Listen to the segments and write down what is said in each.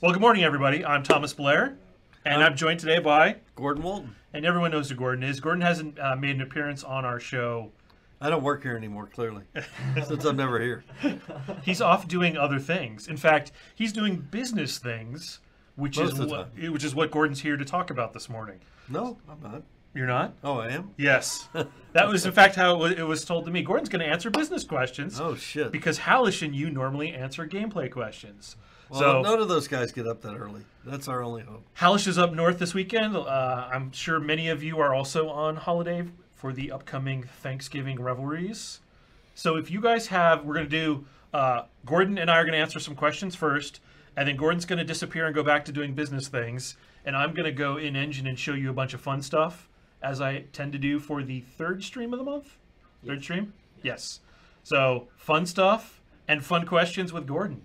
Well, good morning, everybody. I'm Thomas Blair, and I'm joined today by Gordon Walton. And everyone knows who Gordon is. Gordon hasn't made an appearance on our show. I don't work here anymore, clearly, since I'm never here. He's off doing other things. In fact, he's doing business things, which is what Gordon's here to talk about this morning. No, I'm not. You're not? Oh, I am? Yes. That was, in fact, how it was told to me. Gordon's going to answer business questions. Oh, shit. Because Hallish and you normally answer gameplay questions. Well, so, none of those guys get up that early. That's our only hope. Hallish is up north this weekend. I'm sure many of you are also on holiday for the upcoming Thanksgiving revelries. So if you guys have, we're going to do, Gordon and I are going to answer some questions first, and then Gordon's going to disappear and go back to doing business things, and I'm going to go in engine and show you a bunch of fun stuff, as I tend to do for the third stream of the month. Third stream? Yes. So fun stuff and fun questions with Gordon.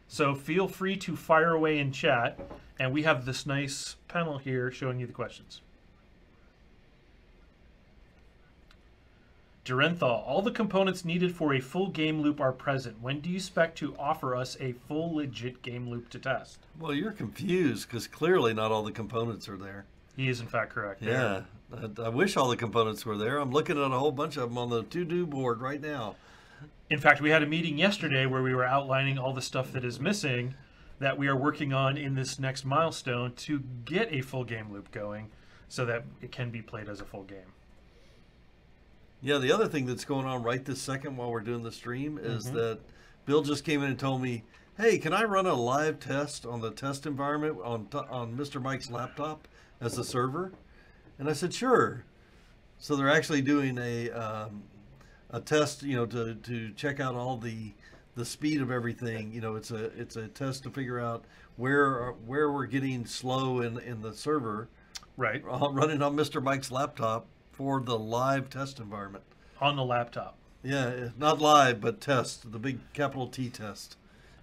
So feel free to fire away in chat, and we have this nice panel here showing you the questions. Durenthal, all the components needed for a full game loop are present. When do you expect to offer us a full legit game loop to test? Well, you're confused because clearly not all the components are there. He is in fact correct. Yeah, I wish all the components were there. I'm looking at a whole bunch of them on the to-do board right now. In fact, we had a meeting yesterday where we were outlining all the stuff that is missing that we are working on in this next milestone to get a full game loop going so that it can be played as a full game. Yeah, the other thing that's going on right this second while we're doing the stream is that Bill just came in and told me, hey, can I run a live test on the test environment on Mr. Mike's laptop as a server? And I said, sure. So they're actually doing a test, you know, to check out all the speed of everything. You know, it's a test to figure out where we're getting slow in the server. Right. Running on Mr. Mike's laptop for the live test environment. On the laptop. Yeah, not live, but test, the big capital T test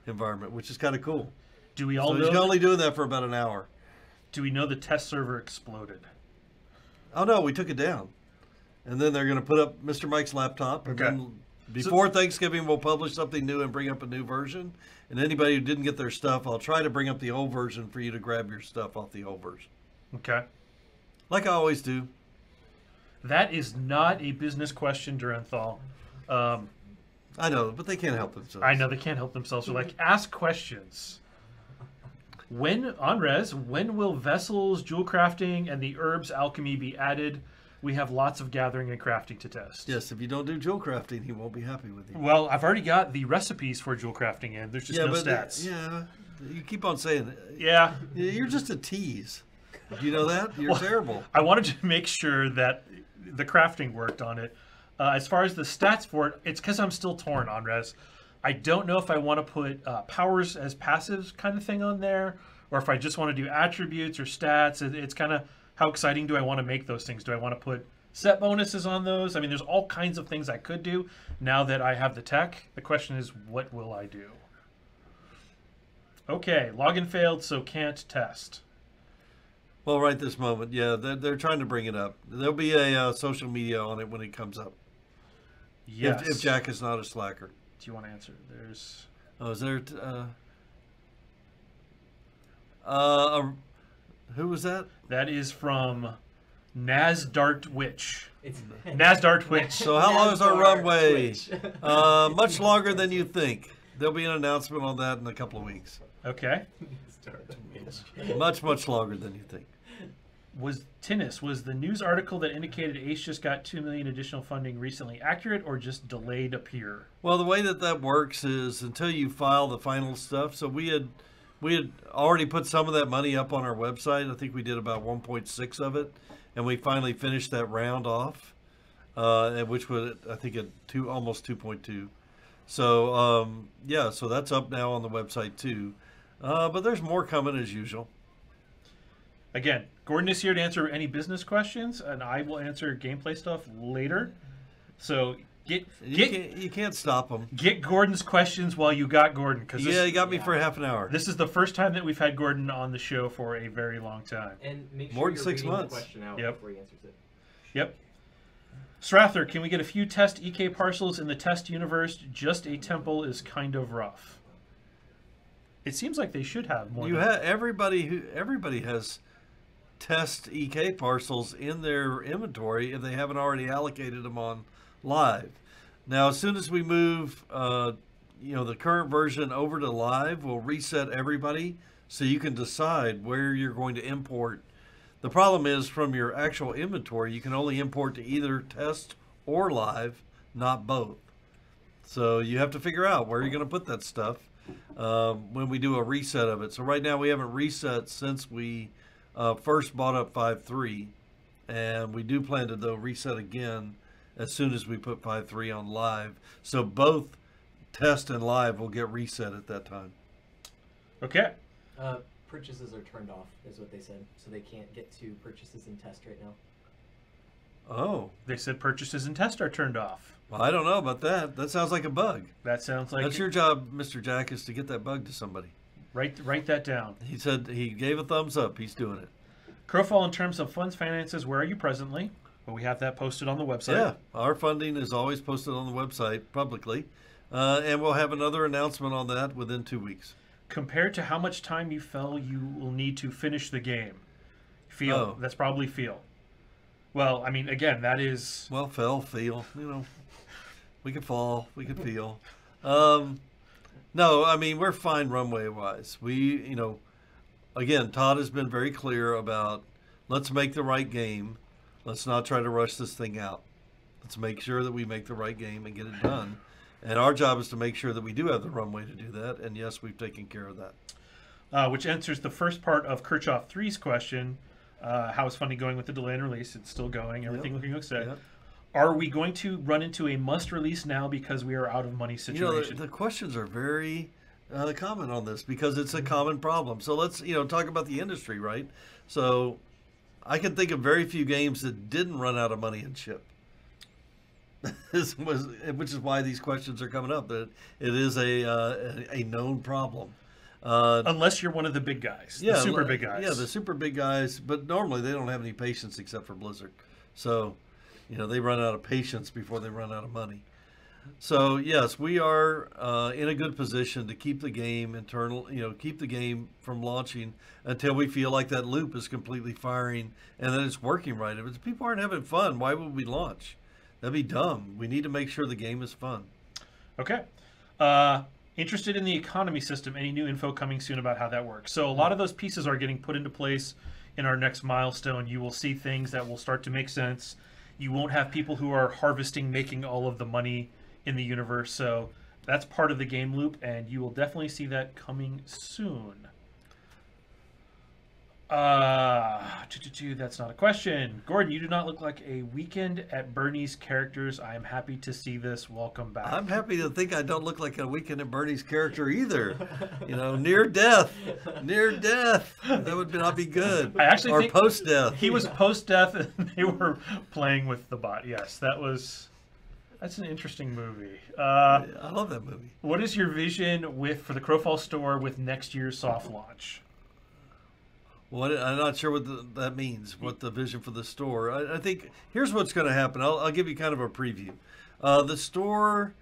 environment, which is kind of cool. Do we all so know? He's only doing that for about an hour. Do we know the test server exploded? Oh no, we took it down. And then they're going to put up Mr. Mike's laptop. And then before Thanksgiving, we'll publish something new and bring up a new version. And anybody who didn't get their stuff, I'll try to bring up the old version for you to grab your stuff off the old version. Okay. Like I always do. That is not a business question, Durenthal. I know, but they can't help themselves. I know, they can't help themselves. They're like, ask questions. When will vessels, jewel crafting, and the herbs alchemy be added? We have lots of gathering and crafting to test. Yes, if you don't do jewel crafting, he won't be happy with you. Well, I've already got the recipes for jewel crafting in. There's just no stats. Yeah, you keep on saying it. Yeah. You're just a tease. Do you know that? You're terrible. I wanted to make sure that the crafting worked on it. As far as the stats for it, it's because I'm still torn on res. I don't know if I want to put powers as passives kind of thing on there, or if I just want to do attributes or stats. It's kind of how exciting do I want to make those things? Do I want to put set bonuses on those? I mean, there's all kinds of things I could do now that I have the tech. The question is, what will I do? Okay, login failed, so can't test. Well, right this moment, yeah, they're trying to bring it up. There'll be a social media on it when it comes up. Yes. If Jack is not a slacker. Do you want to answer? There's. Oh, is there? Who was that? That is from Nasdart Witch. It's Nasdart Witch. So how long is our runway? Much longer than you think. There'll be an announcement on that in a couple of weeks. Okay. Much longer than you think. Was the news article that indicated Ace just got $2 million additional funding recently accurate or just delayed appear? Well, the way that works is until you file the final stuff. So we had already put some of that money up on our website. I think we did about 1.6 of it, and we finally finished that round off, which was I think at almost 2.2. So yeah, so that's up now on the website too. But there's more coming as usual. Again, Gordon is here to answer any business questions, and I will answer gameplay stuff later. So you can't stop him. Get Gordon's questions while you got Gordon. Yeah, you got me for half an hour. This is the first time that we've had Gordon on the show for a very long time. And make sure more than you're 6 months. The question out before he answers it. Yep. Strather, can we get a few test EK parcels in the test universe? Just a temple is kind of rough. It seems like they should have more. You have everybody has test EK parcels in their inventory if they haven't already allocated them on live. Now, as soon as we move, the current version over to live, we'll reset everybody so you can decide where you're going to import. The problem is from your actual inventory, you can only import to either test or live, not both. So you have to figure out where you're going to put that stuff when we do a reset of it. So right now we haven't reset since we first bought up 5.3, and we do plan to though reset again as soon as we put 5.3 on live. So both test and live will get reset at that time. Okay. Purchases are turned off, is what they said, so they can't get to purchases and test right now. Oh. They said purchases and test are turned off. Well, I don't know about that. That sounds like a bug. That sounds like... That's your job, Mr. Jack, is to get that bug to somebody. Write that down. He said he gave a thumbs up. He's doing it. Crowfall, in terms of funds, finances, where are you presently? Well, we have that posted on the website. Yeah, our funding is always posted on the website publicly, and we'll have another announcement on that within 2 weeks. Compared to how much time you feel you will need to finish the game. That's probably feel. Well, I mean, again, that is... Well, feel, we could fall, we could feel. No, I mean, we're fine runway-wise. We, again, Todd has been very clear about let's make the right game. Let's not try to rush this thing out. Let's make sure that we make the right game and get it done. And our job is to make sure that we do have the runway to do that. And yes, we've taken care of that. Which answers the first part of Kirchhoff 3's question. How is funding going with the delay in release? It's still going. Everything looking okay. Yep. Are we going to run into a must release now because we are out of money situation? The questions are very common on this because it's a common problem. So let's, talk about the industry, right? So I can think of very few games that didn't run out of money and ship. Which is why these questions are coming up. That it is a known problem. Unless you're one of the big guys, the super big guys. Yeah, the super big guys. But normally they don't have any patience except for Blizzard. So, they run out of patience before they run out of money. So yes, we are in a good position to keep the game keep the game from launching until we feel like that loop is completely firing and that it's working right. If people aren't having fun, why would we launch? That'd be dumb. We need to make sure the game is fun. Okay. Interested in the economy system. Any new info coming soon about how that works? So a lot of those pieces are getting put into place in our next milestone. You will see things that will start to make sense. You won't have people who are harvesting, making all of the money in the universe. So that's part of the game loop, and you will definitely see that coming soon. That's not a question. Gordon, you do not look like a Weekend at Bernie's characters. I am happy to see this. Welcome back. I'm happy to think I don't look like a Weekend at Bernie's character either. Near death. That would not be good. I actually think post-death. He was post-death, and they were playing with the bot. Yes, that's an interesting movie. I love that movie. What is your vision for the Crowfall store with next year's soft launch? I'm not sure what that means, what the vision for the store. I think here's what's going to happen. I'll give you kind of a preview. The store,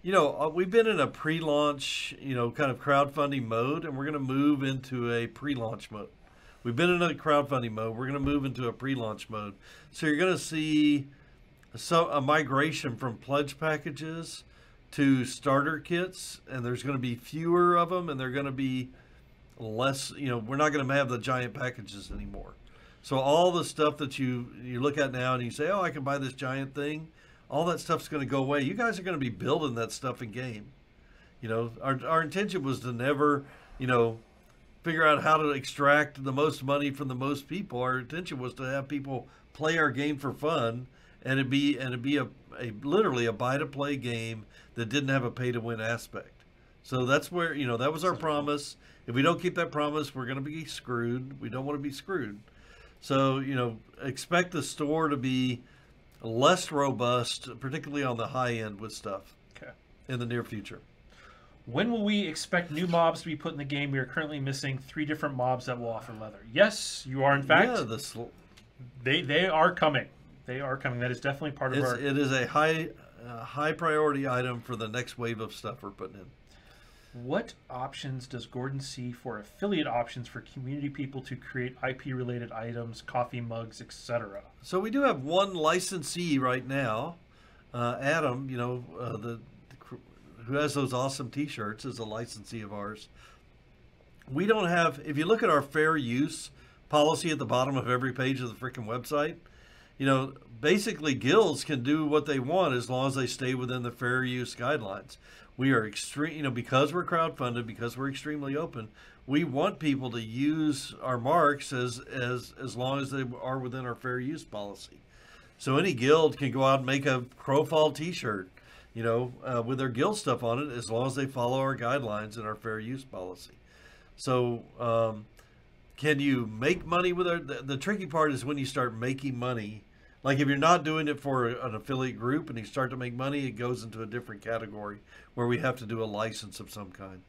we've been in a pre-launch, kind of crowdfunding mode, and we're going to move into a pre-launch mode. We've been in a crowdfunding mode. We're going to move into a pre-launch mode. So you're going to see a migration from pledge packages to starter kits, and there's going to be fewer of them, and they're going to be less, we're not going to have the giant packages anymore. So all the stuff that you look at now and you say, oh, I can buy this giant thing, all that stuff's going to go away. You guys are going to be building that stuff in game. Our intention was to never, figure out how to extract the most money from the most people. Our intention was to have people play our game for fun, and it'd be literally a buy to play game that didn't have a pay to win aspect. So that's where, that was our promise. If we don't keep that promise, we're going to be screwed. We don't want to be screwed. So, expect the store to be less robust, particularly on the high end with stuff in the near future. When will we expect new mobs to be put in the game? We are currently missing 3 different mobs that will offer leather. Yes, you are in fact. Yeah, they are coming. They are coming. That is definitely part of It is a high priority item for the next wave of stuff we're putting in. What options does Gordon see for affiliate options for community people to create IP-related items, coffee mugs, etc.? So we do have one licensee right now, Adam. Who has those awesome T-shirts, is a licensee of ours. We don't have. If you look at our fair use policy at the bottom of every page of the freaking website, basically guilds can do what they want as long as they stay within the fair use guidelines. We are extreme, because we're crowdfunded, because we're extremely open. We want people to use our marks as long as they are within our fair use policy. So any guild can go out and make a Crowfall T-shirt, with their guild stuff on it, as long as they follow our guidelines and our fair use policy. So, can you make money with the tricky part is when you start making money. Like if you're not doing it for an affiliate group and you start to make money, it goes into a different category where we have to do a license of some kind.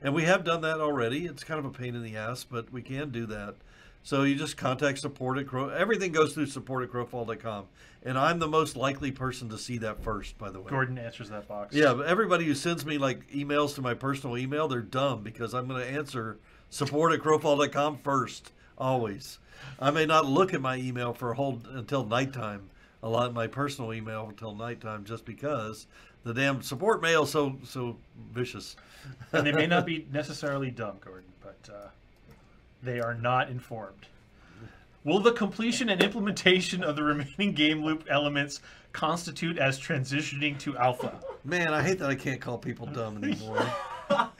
And we have done that already. It's kind of a pain in the ass, but we can do that. So you just contact support at everything goes through support at crowfall.com. And I'm the most likely person to see that first, by the way. Gordon answers that box. Yeah, but everybody who sends me like emails to my personal email, they're dumb because I'm going to answer support at crowfall.com first, always. I may not look at my email until nighttime. A lot of my personal email until nighttime, just because the damn support mail is so vicious. And they may not be necessarily dumb, Gordon, but they are not informed. Will the completion and implementation of the remaining game loop elements constitute as transitioning to alpha? Man, I hate that I can't call people dumb anymore.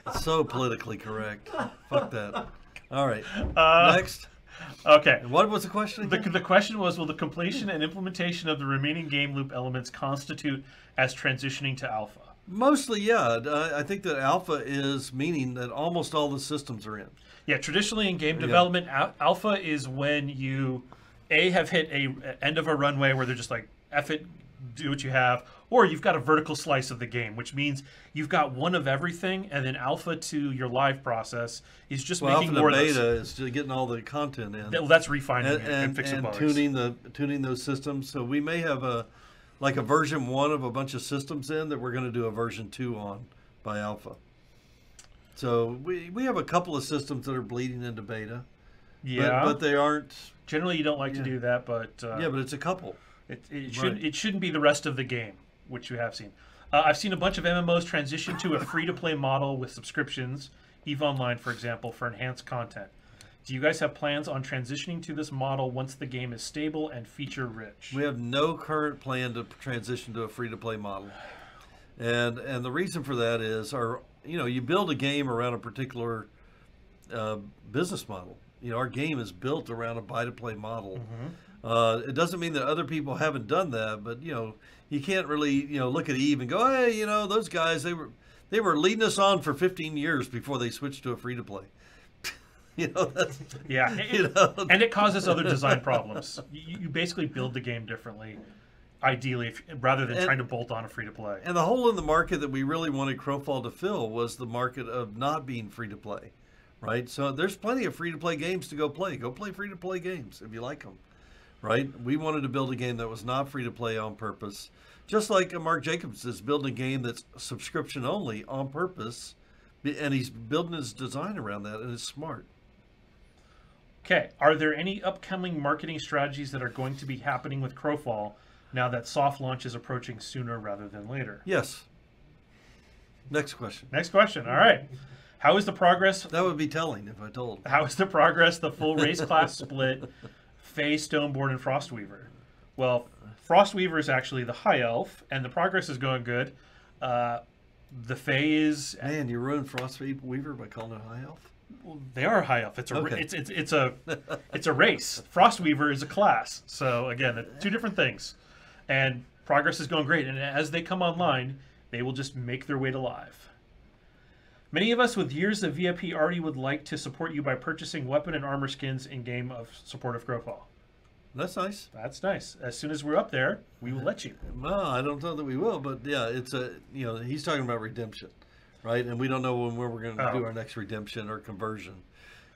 It's so politically correct. Fuck that. All right. Next. Okay. What was the question again? The question was, will the completion and implementation of the remaining game loop elements constitute as transitioning to alpha? Mostly, yeah. I think that alpha is meaning that almost all the systems are in. Yeah, traditionally in game development, alpha is when you, have hit a end of a runway where they're just like, F it, do what you have, or you've got a vertical slice of the game, which means you've got one of everything, and then alpha to your live process is just making more of those. Beta is just getting all the content in. Well, that's refining and fixing bugs. tuning those systems. So we may have a version 1 of a bunch of systems in that we're going to do a version 2 on by alpha. So we have a couple of systems that are bleeding into beta. Yeah, but they aren't. Generally, you don't like to do that, but but it's a couple. It shouldn't be the rest of the game, which you have seen. I've seen a bunch of MMOs transition to a free-to-play model with subscriptions, EVE Online, for example, for enhanced content. Do you guys have plans on transitioning to this model once the game is stable and feature-rich? We have no current plan to transition to a free-to-play model. And the reason for that is you build a game around a particular business model. Our game is built around a buy-to-play model. Mm-hmm. It doesn't mean that other people haven't done that, but you can't really look at EVE and go, hey, those guys they were leading us on for 15 years before they switched to a free-to-play. That's, and it causes other design problems. You basically build the game differently, ideally, rather than trying to bolt on a free-to-play. And the hole in the market that we really wanted Crowfall to fill was the market of not being free-to-play, right? So there's plenty of free-to-play games to go play. Go play free-to-play games if you like them, right? We wanted to build a game that was not free-to-play on purpose, just like Mark Jacobs is building a game that's subscription-only on purpose, and he's building his design around that, and it's smart. Okay, are there any upcoming marketing strategies that are going to be happening with Crowfall now that soft launch is approaching sooner rather than later? Yes. Next question. Next question. All right. How is the progress? That would be telling if I told. How is the progress, the full race class split, Fae, Stoneborn, and Frostweaver? Well, Frostweaver is actually the high elf, and the progress is going good. The Fae is... Man, you ruined Frostweaver by calling it high elf? Well, they are high elf. It's a okay. it's a race. Frostweaver is a class. So again, two different things. And progress is going great. And as they come online, they will just make their way to live. Many of us with years of VIP already would like to support you by purchasing weapon and armor skins in game of support of Crowfall. That's nice. That's nice. As soon as we're up there, we will let you. Well, I don't know that we will, but yeah, it's he's talking about redemption. Right, and we don't know when we're going to do our next redemption or conversion.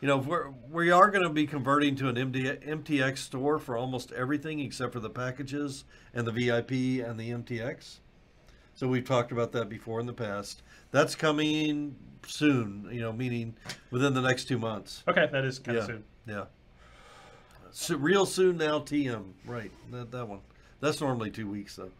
We are going to be converting to an MTX store for almost everything except for the packages and the VIP and the MTX. So we've talked about that before in the past. That's coming soon, meaning within the next 2 months. Okay, that is kind of Yeah. soon. Yeah. So real soon now, TM. Right, that one. That's normally 2 weeks, though.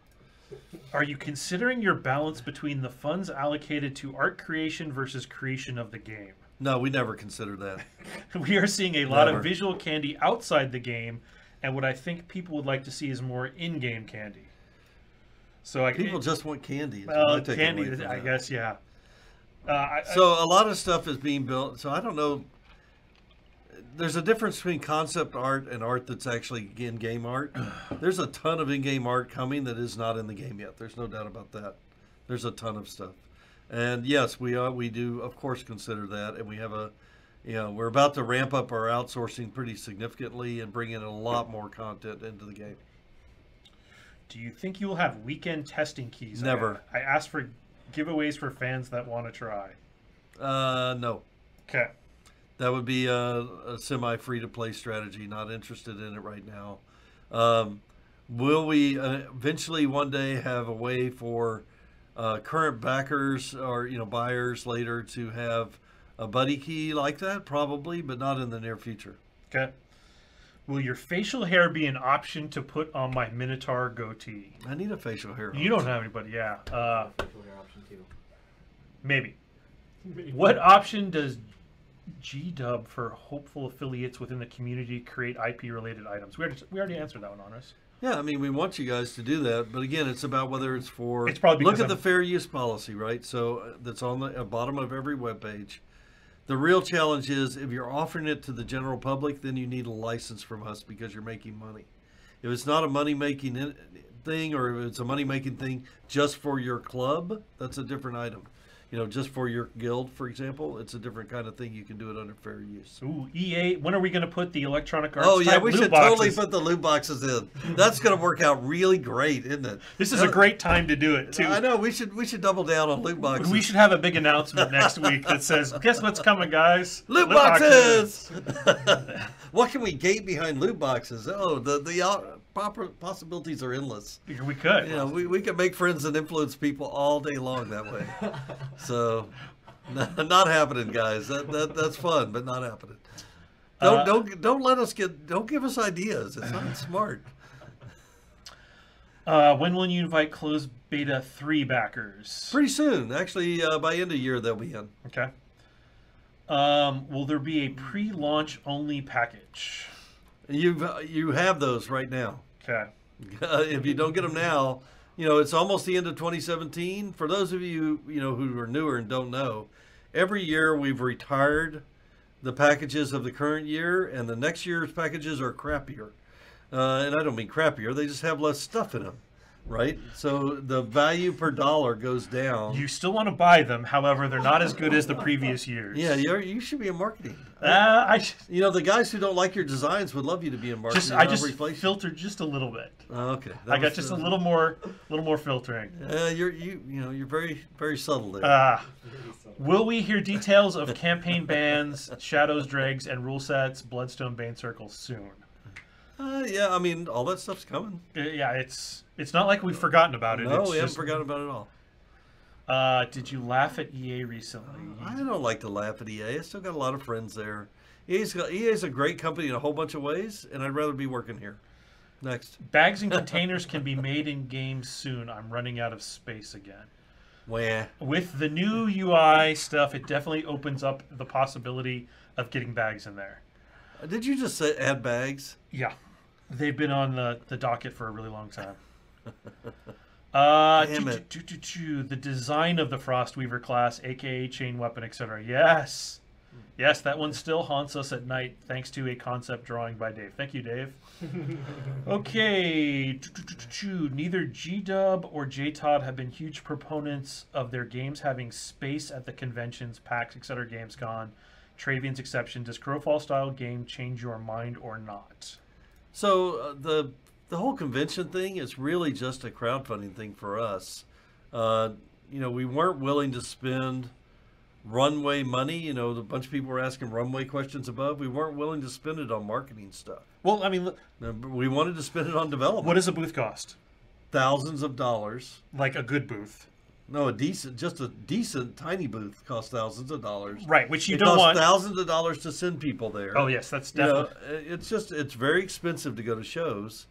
Are you considering your balance between the funds allocated to art creation versus creation of the game? No, we never considered that. We are seeing a lot Never. of visual candy outside the game, and what I think people would like to see is more in-game candy. So People just want candy. is what well, I take away candy, from I that. guess, yeah. So a lot of stuff is being built. So I don't know. There's a difference between concept art and art that's actually in-game art. There's a ton of in-game art coming that is not in the game yet. There's no doubt about that. There's a ton of stuff. And yes, we do, of course, consider that. And we have we're about to ramp up our outsourcing pretty significantly and bring in a lot more content into the game. Do you think you will have weekend testing keys? Never. I asked for giveaways for fans that want to try. No. Okay. That would be a semi-free-to-play strategy. Not interested in it right now. Will we eventually one day have a way for current backers or buyers later to have a buddy key like that? Probably, but not in the near future. Okay. Will your facial hair be an option to put on my Minotaur goatee? I need a facial hair. You don't have anybody, yeah. Facial hair option too. Maybe. What option does G-Dub for hopeful affiliates within the community create IP-related items? We already answered that one, Honest. Yeah, I mean, we want you guys to do that, but again, it's about whether it's for. It's probably look because at the fair use policy, right? So that's on the bottom of every web page. The real challenge is if you're offering it to the general public, then you need a license from us because you're making money. If it's not a money-making thing, or if it's a money-making thing just for your club, that's a different item. Just for your guild, for example, it's a different kind of thing. You can do it under fair use. Ooh, EA, when are we going to put the electronic arts Oh, yeah, type we loot should boxes? totally put the loot boxes in. That's going to work out really great, isn't it? This is a great time to do it, too. I know. We should double down on loot boxes. We should have a big announcement next week that says, guess what's coming, guys? Loot boxes! What can we gate behind loot boxes? Oh, the possibilities are endless. We could. We can make friends and influence people all day long that way. So, not happening, guys. That's fun, but not happening. Don't let us don't give us ideas. It's not smart. When will you invite closed beta 3 backers? Pretty soon, actually. By end of year, they'll be in. Okay. Will there be a pre-launch only package? You have those right now. Okay. If you don't get them now, it's almost the end of 2017. For those of you, who are newer and don't know, every year we've retired the packages of the current year, and the next year's packages are crappier. And I don't mean crappier; they just have less stuff in them, right? So the value per dollar goes down. You still want to buy them, however, they're not as good as the previous years. Yeah, you should be in marketing. The guys who don't like your designs would love you to be in marketing. I just filtered just a little bit. Okay. I got just a little more filtering. You're very, very subtle there. Will we hear details of campaign bans, shadows, dregs, and rule sets, Bloodstone, Bane Circle soon? Yeah, I mean, all that stuff's coming. Yeah, it's not like we've forgotten about it. No, it's we haven't forgotten about it at all. Did you laugh at EA recently? I don't like to laugh at EA. I still got a lot of friends there. EA's a great company in a whole bunch of ways, and I'd rather be working here. Next. Bags and containers can be made in games soon. I'm running out of space again. Wah. With the new UI stuff, it definitely opens up the possibility of getting bags in there. Did you just say add bags? Yeah. They've been on the docket for a really long time. Damn it. The design of the Frostweaver class, aka chain weapon, etc. Yes. Yes, that one still haunts us at night thanks to a concept drawing by Dave. Thank you, Dave. Okay. Neither G-Dub or J-Todd have been huge proponents of their games having space at the conventions, PAX, etc. Gamescom. Travian's exception. Does Crowfall style game change your mind or not? So the whole convention thing is really just a crowdfunding thing for us. We weren't willing to spend runway money. A bunch of people were asking runway questions above. We weren't willing to spend it on marketing stuff. Well, I mean, We wanted to spend it on development. what does a booth cost? thousands of dollars. Like a good booth. No, just a decent tiny booth costs thousands of dollars. Right, which you it don't costs want. thousands of dollars to send people there. Oh yes, that's definitely. It's very expensive to go to shows.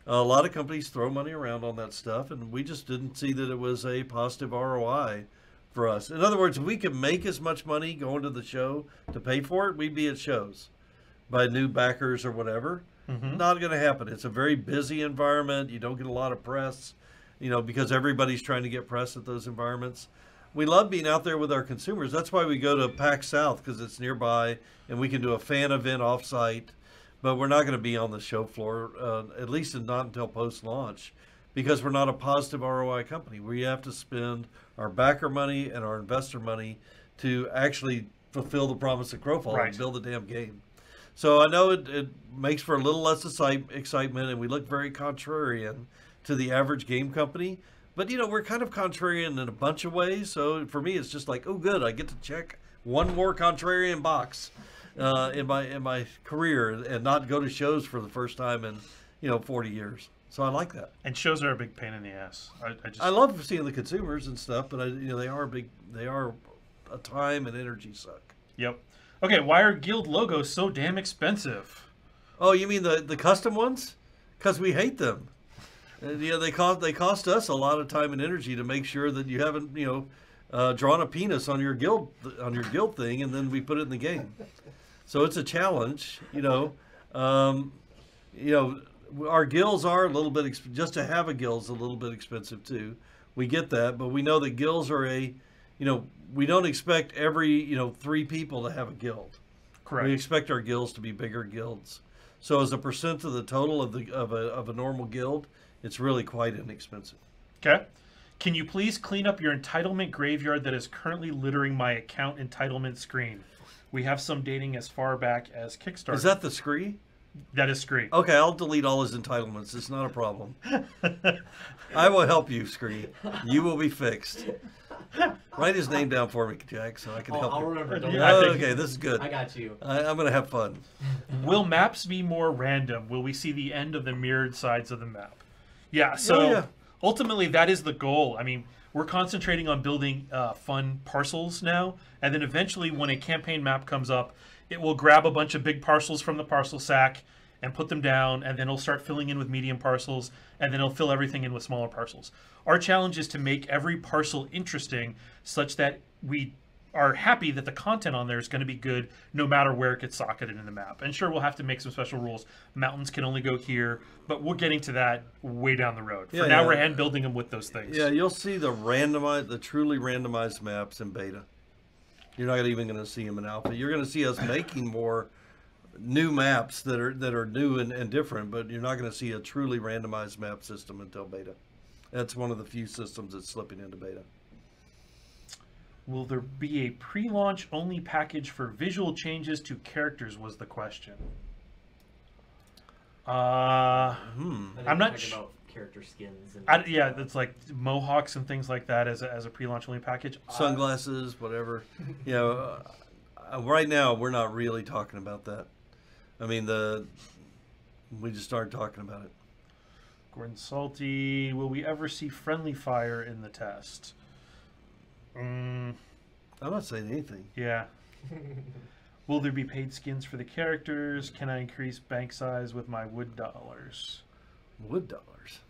A lot of companies throw money around on that stuff, and we just didn't see that it was a positive ROI for us. In other words, if we could make as much money going to the show to pay for it, we'd be at shows by new backers or whatever. Mm-hmm. Not going to happen. It's a very busy environment. You don't get a lot of press, because everybody's trying to get press at those environments. We love being out there with our consumers. That's why we go to PAX South, because it's nearby, and we can do a fan event off-site. But we're not going to be on the show floor, at least not until post-launch, because we're not a positive ROI company. We have to spend our backer money and our investor money to actually fulfill the promise of Crowfall and build the damn game. So I know it makes for a little less excitement, and we look very contrarian to the average game company. But, we're kind of contrarian in a bunch of ways. So for me, it's just like, oh, good, I get to check one more contrarian box in my career and not go to shows for the first time in, 40 years. So I like that. And shows are a big pain in the ass. I love seeing the consumers and stuff, but they are a time and energy suck. Yep. Okay, why are guild logos so damn expensive? Oh, you mean the custom ones? Because we hate them. And, they cost us a lot of time and energy to make sure that you haven't drawn a penis on your guild thing, and then we put it in the game. So it's a challenge. Our guilds are a little bit just to have a guild is a little bit expensive too. We get that, but we know that guilds are we don't expect every 3 people to have a guild. Correct. We expect our guilds to be bigger guilds. So as a percent of the total of a normal guild, it's really quite inexpensive. Okay. Can you please clean up your entitlement graveyard that is currently littering my account entitlement screen? We have some dating as far back as Kickstarter. Is that the scree? That is scree. Okay, I'll delete all his entitlements. It's not a problem. I will help you, Scree. You will be fixed. Write his name down for me, Jack, so I can help you. I'll remember. Don't Okay, this is good. I got you. I'm going to have fun. Will maps be more random? Will we see the end of the mirrored sides of the map? Yeah, so ultimately that is the goal. I mean, we're concentrating on building fun parcels now, and then eventually when a campaign map comes up, it will grab a bunch of big parcels from the parcel sack and put them down, and then it'll start filling in with medium parcels, and then it'll fill everything in with smaller parcels. Our challenge is to make every parcel interesting such that we are happy that the content on there is going to be good no matter where it gets socketed in the map. And sure, we'll have to make some special rules. Mountains can only go here, but we're getting to that way down the road. For now, we're hand building them with those things. Yeah, you'll see the truly randomized maps in beta. You're not even going to see them in alpha. You're going to see us making more new maps that are new and different, but you're not going to see a truly randomized map system until beta. That's one of the few systems that's slipping into beta. Will there be a pre-launch only package for visual changes to characters was the question. I'm not sure. About character skins. And yeah, that's like mohawks and things like that as a pre-launch only package. Sunglasses, whatever. Right now we're not really talking about that. I mean, we just started talking about it. Gordon Salty, will we ever see friendly fire in the test? I'm not saying anything. Yeah. Will there be paid skins for the characters? Can I increase bank size with my wood dollars? Wood dollars?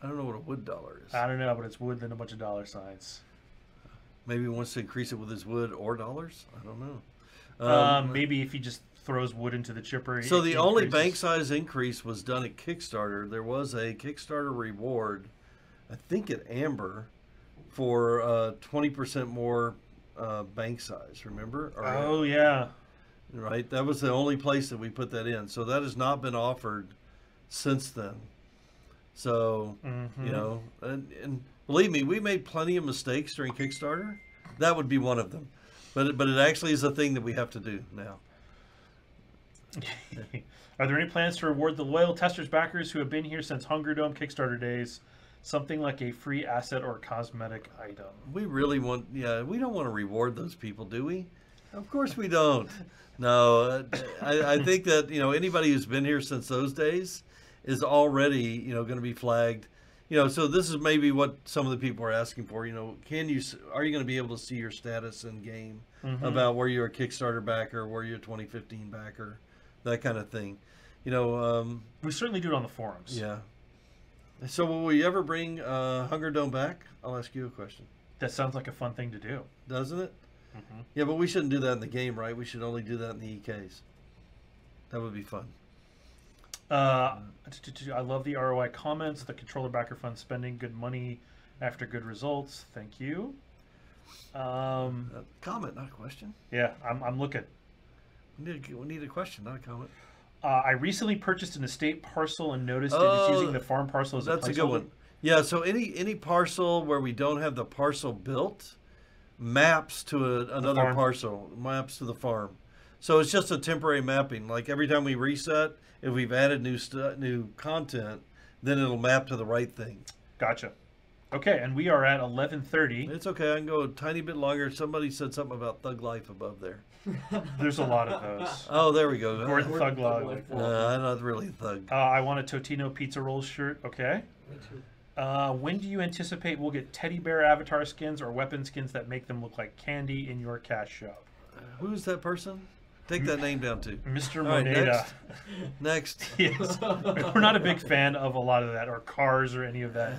I don't know what a wood dollar is. I don't know, but it's wood then a bunch of dollar signs. Maybe he wants to increase it with his wood or dollars? I don't know. Maybe if he just throws wood into the chipper. So the only bank size increase was done at Kickstarter. There was a Kickstarter reward, I think at Amber, for 20% more bank size, remember? Oh, yeah. Right? That was the only place that we put that in. So that has not been offered since then. So, and believe me, we made plenty of mistakes during Kickstarter. That would be one of them. But it actually is a thing that we have to do now. Are there any plans to reward the loyal testers backers who have been here since Hunger Dome Kickstarter days? Something like a free asset or cosmetic item. We really want, we don't want to reward those people, do we? Of course we don't. No, I think that, anybody who's been here since those days is already, going to be flagged. you know, so this is maybe what some of the people are asking for. You know, are you going to be able to see your status in game about where you're a Kickstarter backer, where you're a 2015 backer, that kind of thing. You know, we certainly do it on the forums. Yeah. So will we ever bring Hunger Dome back? I'll ask you a question. That sounds like a fun thing to do. Doesn't it? Yeah, but we shouldn't do that in the game, right? We should only do that in the EKs. That would be fun. I love the ROI comments. The controller backer fund spending good money after good results. Thank you. Comment, not a question. Yeah, I'm looking. We need a question, not a comment. I recently purchased an estate parcel and noticed it is using the farm parcel as a placeholder. That's a good one. Yeah, so any parcel where we don't have the parcel built maps to another parcel, maps to the farm. So it's just a temporary mapping. Like every time we reset, if we've added new content, then it'll map to the right thing. Gotcha. Okay, and we are at 11:30. It's okay. I can go a tiny bit longer. Somebody said something about Thug Life above there. There's a lot of those. Oh, there we go. Gordon Thug Life. I'm not really Thug. I want a Totino Pizza Rolls shirt. Okay. Me too. When do you anticipate we'll get teddy bear avatar skins or weapon skins that make them look like candy in your cash shop? Who's that person? Take that name down too. Mr. All right, Moneda. Next. Yes. We're not a big fan of a lot of that, or cars or any of that.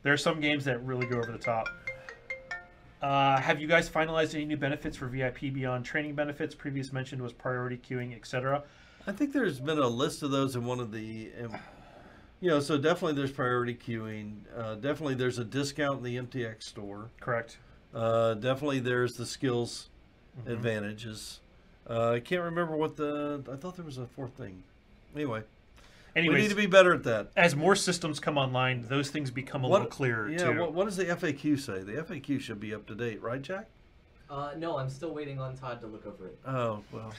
There are some games that really go over the top. Have you guys finalized any new benefits for VIP beyond training benefits? Previous mentioned was priority queuing, etc. I think there's been a list of those in one of the, you know, so definitely there's priority queuing. Definitely there's a discount in the MTX store. Correct. Definitely there's the skills advantages. I can't remember what I thought there was a fourth thing. Anyways, we need to be better at that. As more systems come online, those things become a little clearer, too. Yeah, what does the FAQ say? The FAQ should be up to date, right, Jack? No, I'm still waiting on Todd to look over it. Oh, well.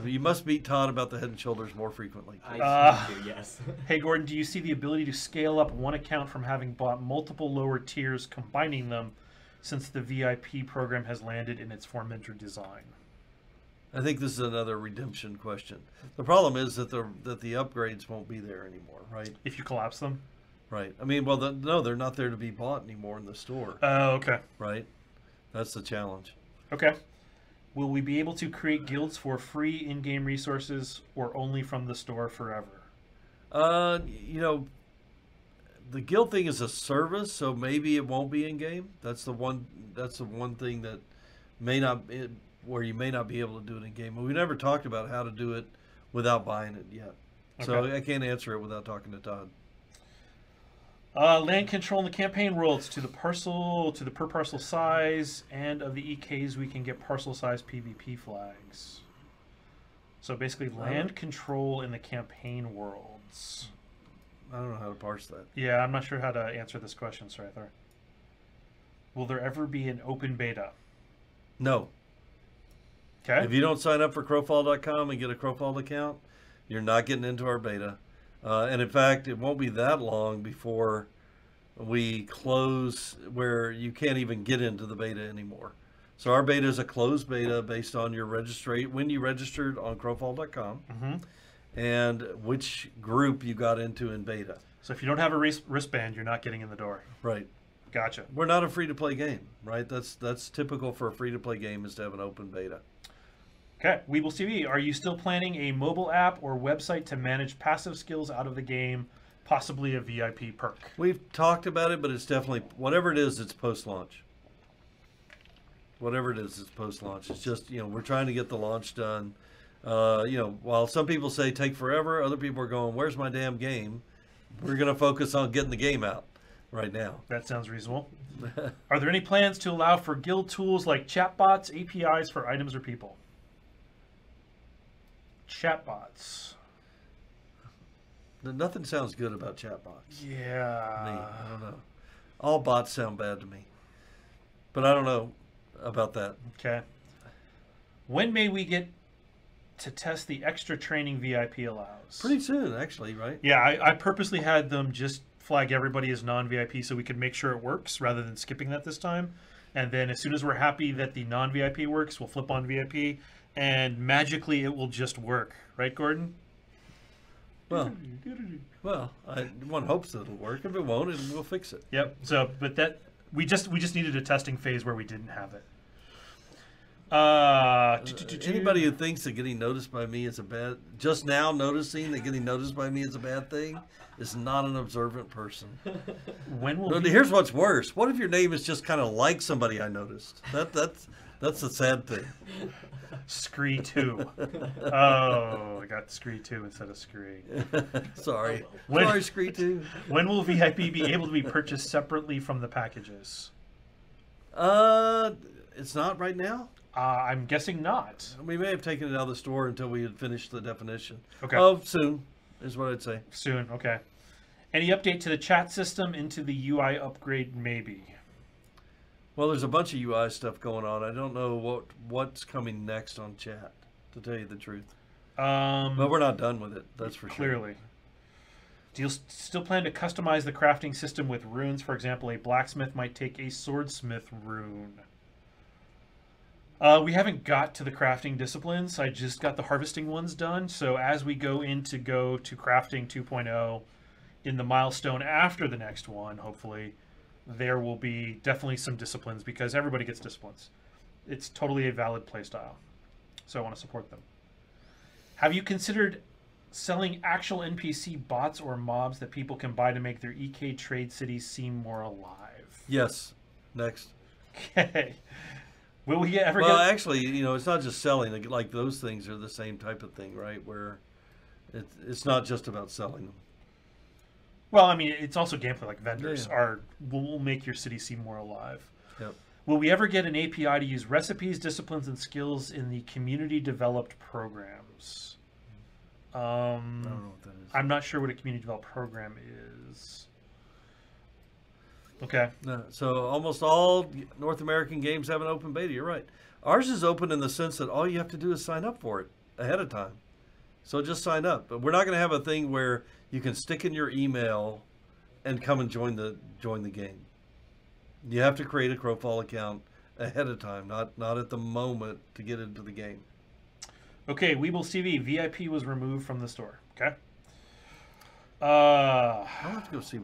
You must meet Todd about the Head and Shoulders more frequently. I do, yes. Hey, Gordon, do you see the ability to scale up one account from having bought multiple lower tiers, combining them, since the VIP program has landed in its Formentor design? I think this is another redemption question. The problem is that the upgrades won't be there anymore, right? If you collapse them? Right. I mean, well, no, they're not there to be bought anymore in the store. Oh, okay. Right? That's the challenge. Okay. Will we be able to create guilds for free in-game resources or only from the store forever? You know, the guild thing is a service, so maybe it won't be in-game. That's the one thing that may not be, where you may not be able to do it in game. We never talked about how to do it without buying it yet. So Okay. I can't answer it without talking to Todd. Land control in the campaign worlds to the per parcel size, and of the EKs we can get parcel size PvP flags. So basically land control in the campaign worlds. I don't know how to parse that. Yeah, I'm not sure how to answer this question, Sir Arthur. Will there ever be an open beta? No. Okay. If you don't sign up for Crowfall.com and get a Crowfall account, you're not getting into our beta. And in fact, it won't be that long before we close where you can't even get into the beta anymore. So our beta is a closed beta based on your when you registered on Crowfall.com and which group you got into in beta. So if you don't have a wristband, you're not getting in the door. Right. Gotcha. We're not a free-to-play game, right? That's typical for a free-to-play game is to have an open beta. Okay, Weebles TV, are you still planning a mobile app or website to manage passive skills out of the game, possibly a VIP perk? We've talked about it, but it's definitely, whatever it is, it's post-launch. Whatever it is, it's post-launch. It's just, you know, we're trying to get the launch done. You know, while some people say take forever, other people are going, where's my damn game? We're going to focus on getting the game out right now. That sounds reasonable. Are there any plans to allow for guild tools like chatbots, APIs for items or people? Chatbots. Nothing sounds good about chatbots. Yeah. I don't know. All bots sound bad to me. But I don't know about that. Okay. When may we get to test the extra training VIP allows? Pretty soon, actually, right? Yeah, I purposely had them just flag everybody as non-VIP so we could make sure it works rather than skipping that this time. And then as soon as we're happy that the non-VIP works, we'll flip on VIP, and magically it will just work. Right, Gordon? Well, one hopes it'll work. If it won't, we'll fix it. Yep. So, but that we just needed a testing phase where we didn't have it. Anybody who thinks that getting noticed by me is a bad, just now noticing that getting noticed by me is a bad thing, is not an observant person. When will Here's what's worse. What if your name is just kind of like somebody I noticed? That's the sad thing. Scree 2. Oh, I got Scree 2 instead of Scree. Sorry. When- Sorry, Scree 2. When will VIP be able to be purchased separately from the packages? It's not right now. I'm guessing not. We may have taken it out of the store until we had finished the definition. Okay. Oh, soon is what I'd say. Soon, okay. Any update to the chat system into the UI upgrade? Maybe. Well, there's a bunch of UI stuff going on. I don't know what's coming next on chat, to tell you the truth. But we're not done with it. That's for sure. Clearly. Do you still plan to customize the crafting system with runes? For example, a blacksmith might take a swordsmith rune. We haven't got to the crafting disciplines. I just got the harvesting ones done. So as we go to crafting 2.0 in the milestone after the next one, hopefully, there will be definitely some disciplines because everybody gets disciplines. It's totally a valid playstyle. So I want to support them. Have you considered selling actual NPC bots or mobs that people can buy to make their EK trade cities seem more alive? Yes. Next. Okay. Will we ever Well, get... actually, it's not just selling. Like those things are the same type of thing, right? Where it's not just about selling them. Well, I mean, it's also gameplay. Like vendors will make your city seem more alive. Yep. Will we ever get an API to use recipes, disciplines, and skills in the community-developed programs? I don't know what that is. I'm not sure what a community-developed program is. Okay. No, so almost all North American games have an open beta. You're right. Ours is open in the sense that all you have to do is sign up for it ahead of time. So just sign up. But we're not going to have a thing where you can stick in your email and come and join the game. You have to create a Crowfall account ahead of time, not at the moment to get into the game. Okay, Weeble CV, VIP was removed from the store. Okay. I'll have to go see.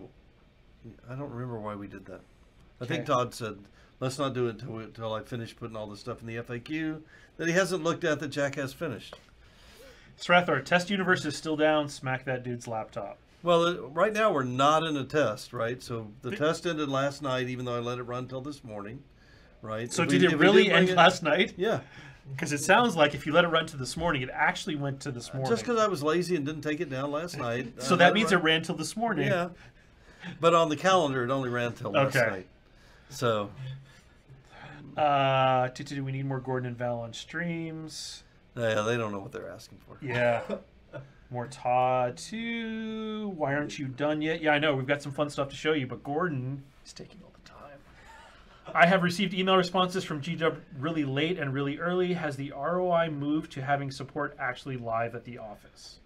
I don't remember why we did that. I think Todd said, let's not do it until I finish putting all the stuff in the FAQ that he hasn't looked at that Jack has finished. Strathor, test universe is still down. Smack that dude's laptop. Well, right now we're not in a test, right? So the test ended last night, even though I let it run till this morning, right? So did it really end last night? Yeah. Because it sounds like if you let it run to this morning, it actually went to this morning. Just because I was lazy and didn't take it down last night. So that means it ran till this morning. Yeah. But on the calendar, it only ran till last night. So. We need more Gordon and Val on streams. Yeah, they don't know what they're asking for. Yeah. More Todd too. Why aren't you done yet? Yeah, I know. We've got some fun stuff to show you, but Gordon is taking all the time. I have received email responses from GW really late and really early. Has the ROI moved to having support actually live at the office?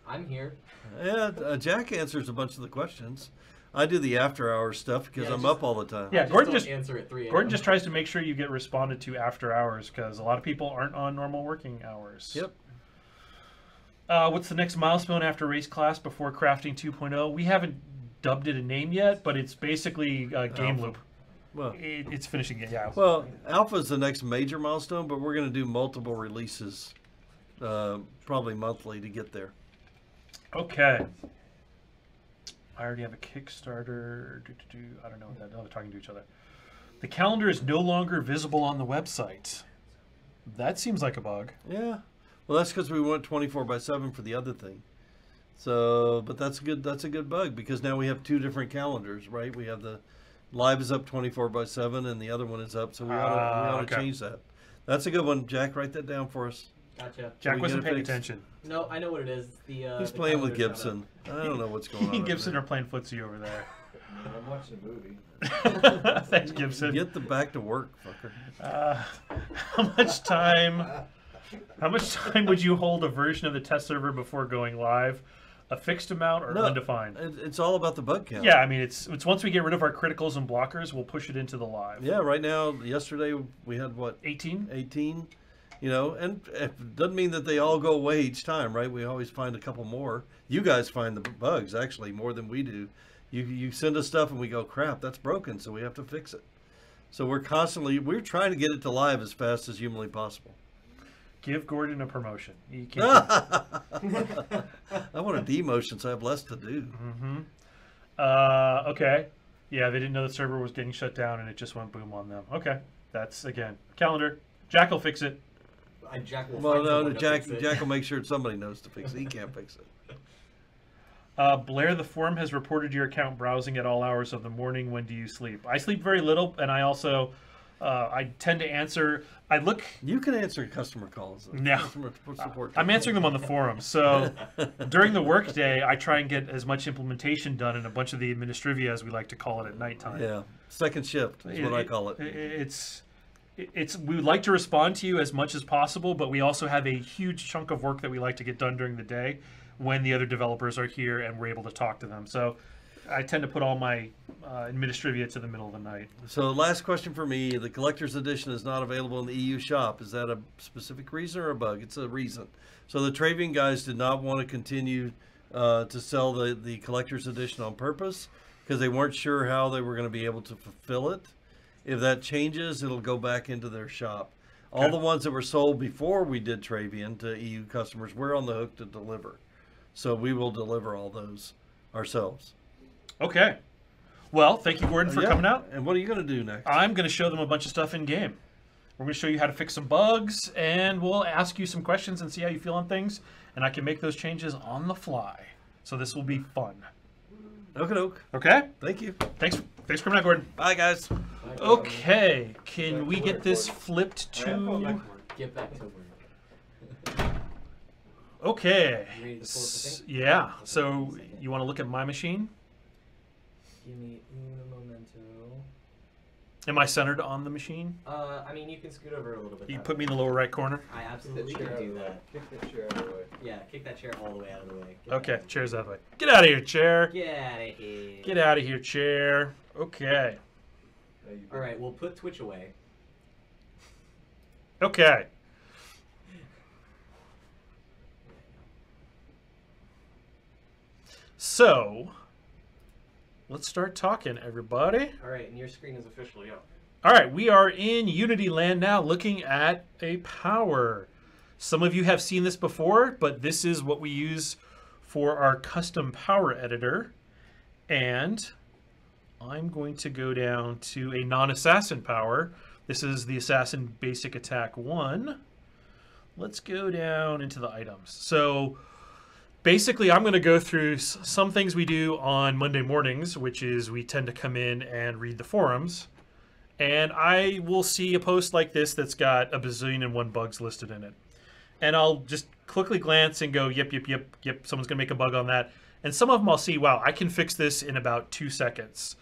I'm here. Yeah, Jack answers a bunch of the questions. I do the after-hours stuff because I'm up all the time. Yeah, Gordon just answer at 3 a.m. Gordon just tries to make sure you get responded to after hours because a lot of people aren't on normal working hours. Yep. What's the next milestone after race class before crafting 2.0? We haven't dubbed it a name yet, but it's basically a game Alpha. loop. Well, It's finishing it, yeah. Well, Alpha is the next major milestone, but we're going to do multiple releases, probably monthly, to get there. Okay. I already have a Kickstarter. I don't know what that. They're talking to each other. The calendar is no longer visible on the website. That seems like a bug. Yeah. Well, that's because we went 24/7 for the other thing. So, but that's a good bug because now we have two different calendars, right? We have the live is up 24/7 and the other one is up, so we ought to change that. That's a good one, Jack. Write that down for us. Gotcha. Jack wasn't paying attention. No, I know what it is. He's playing with Gibson. I don't know what's going on. He and Gibson are playing footsie over there. I'm watching a movie. Thanks, Gibson. Get the back to work, fucker. How much time would you hold a version of the test server before going live? A fixed amount or undefined? It's all about the bug count. Yeah, I mean, it's once we get rid of our criticals and blockers, we'll push it into the live. Yeah, right now, yesterday we had what? 18? 18. You know, and it doesn't mean that they all go away each time, right? We always find a couple more. You guys find the bugs, actually, more than we do. You send us stuff and we go, crap, that's broken, so we have to fix it. So we're trying to get it to live as fast as humanly possible. Give Gordon a promotion. You can't. I want a demotion, so I have less to do. Okay. Yeah, they didn't know the server was getting shut down, and it just went boom on them. Okay. That's, again, calendar. Jack will fix it. Jack will Well, find no, someone to fix it. Jack will make sure somebody knows to fix it. He can't fix it. Blair, the forum has reported your account browsing at all hours of the morning. When do you sleep? I sleep very little, and I also, I tend to answer. You can answer customer calls. No. Customer support. I'm answering them on the forum. So during the workday, I try and get as much implementation done in a bunch of the administrivia, as we like to call it, at nighttime. Yeah, second shift is what I call it. It's we would like to respond to you as much as possible, but we also have a huge chunk of work that we like to get done during the day when the other developers are here and we're able to talk to them. So I tend to put all my administrivia to the middle of the night. So last question for me, the collector's edition is not available in the EU shop. Is that a specific reason or a bug? It's a reason. So the Travian guys did not want to continue to sell the collector's edition on purpose because they weren't sure how they were going to be able to fulfill it. If that changes, it'll go back into their shop. Okay. All the ones that were sold before we did Travian to EU customers, we're on the hook to deliver. So we will deliver all those ourselves. Okay. Well, thank you, Gordon, for coming out. And what are you going to do next? I'm going to show them a bunch of stuff in game. We're going to show you how to fix some bugs, and we'll ask you some questions and see how you feel on things, and I can make those changes on the fly. So this will be fun. Okey-doke. Okay? Thank you. Thanks for coming out, Gordon. Bye, guys. Okay. Can we get this flipped to... Get back to work. Okay. You ready to pull up the thing? Yeah. So you want to look at my machine? Give me un momento. Am I centered on the machine? I mean, you can scoot over a little bit. You that put me way. in the lower right corner? I absolutely can do that. Kick that chair out of the way. Yeah, kick that chair all the way out of the way. Okay, chair's out of the way. Get out of here, chair. Get out of here. Get out of here, chair. Okay. Now you All right, we'll put Twitch away. Okay. So, let's start talking, everybody. All right, and your screen is officially up. All right, we are in Unity land now looking at a power. Some of you have seen this before, but this is what we use for our custom power editor. And I'm going to go down to a non-assassin power. This is the Assassin Basic Attack 1. Let's go down into the items. So basically, I'm going to go through some things we do on Monday mornings, which is we tend to come in and read the forums. And I will see a post like this that's got a bazillion and one bugs listed in it. And I'll just quickly glance and go, yep, someone's going to make a bug on that. And some of them I'll see, wow, I can fix this in about 2 seconds.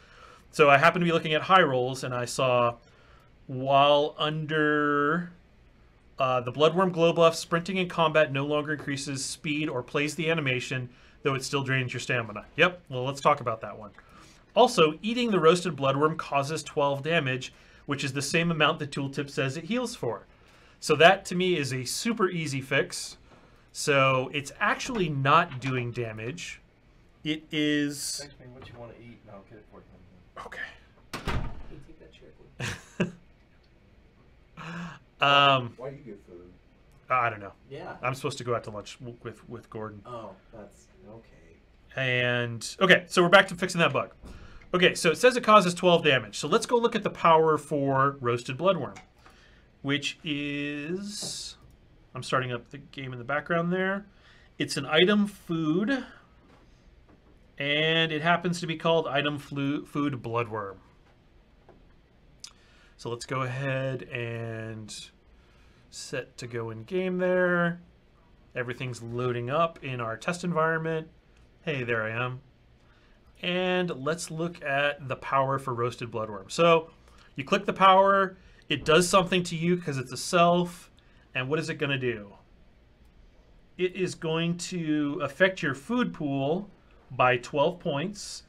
So I happen to be looking at high rolls, and I saw while under the Bloodworm glow buff, sprinting in combat no longer increases speed or plays the animation, though it still drains your stamina. Yep, well, let's talk about that one. Also, eating the roasted bloodworm causes 12 damage, which is the same amount the tooltip says it heals for. So that, to me, is a super easy fix. So it's actually not doing damage. It is... Text me what you want to eat and I'll get it for you. Okay. Can you take that chair, please? Why do you get food? I don't know. Yeah. I'm supposed to go out to lunch with Gordon. Oh, that's okay. And, okay, so we're back to fixing that bug. Okay, so it says it causes 12 damage. So let's go look at the power for Roasted Bloodworm, which is... I'm starting up the game in the background there. It's an item food, and it happens to be called item food Bloodworm. So let's go ahead and set to go in game there. Everything's loading up in our test environment. Hey, there I am. And let's look at the power for Roasted Bloodworm. So you click the power, it does something to you because it's a self. And what is it going to do? It is going to affect your food pool by 12 points.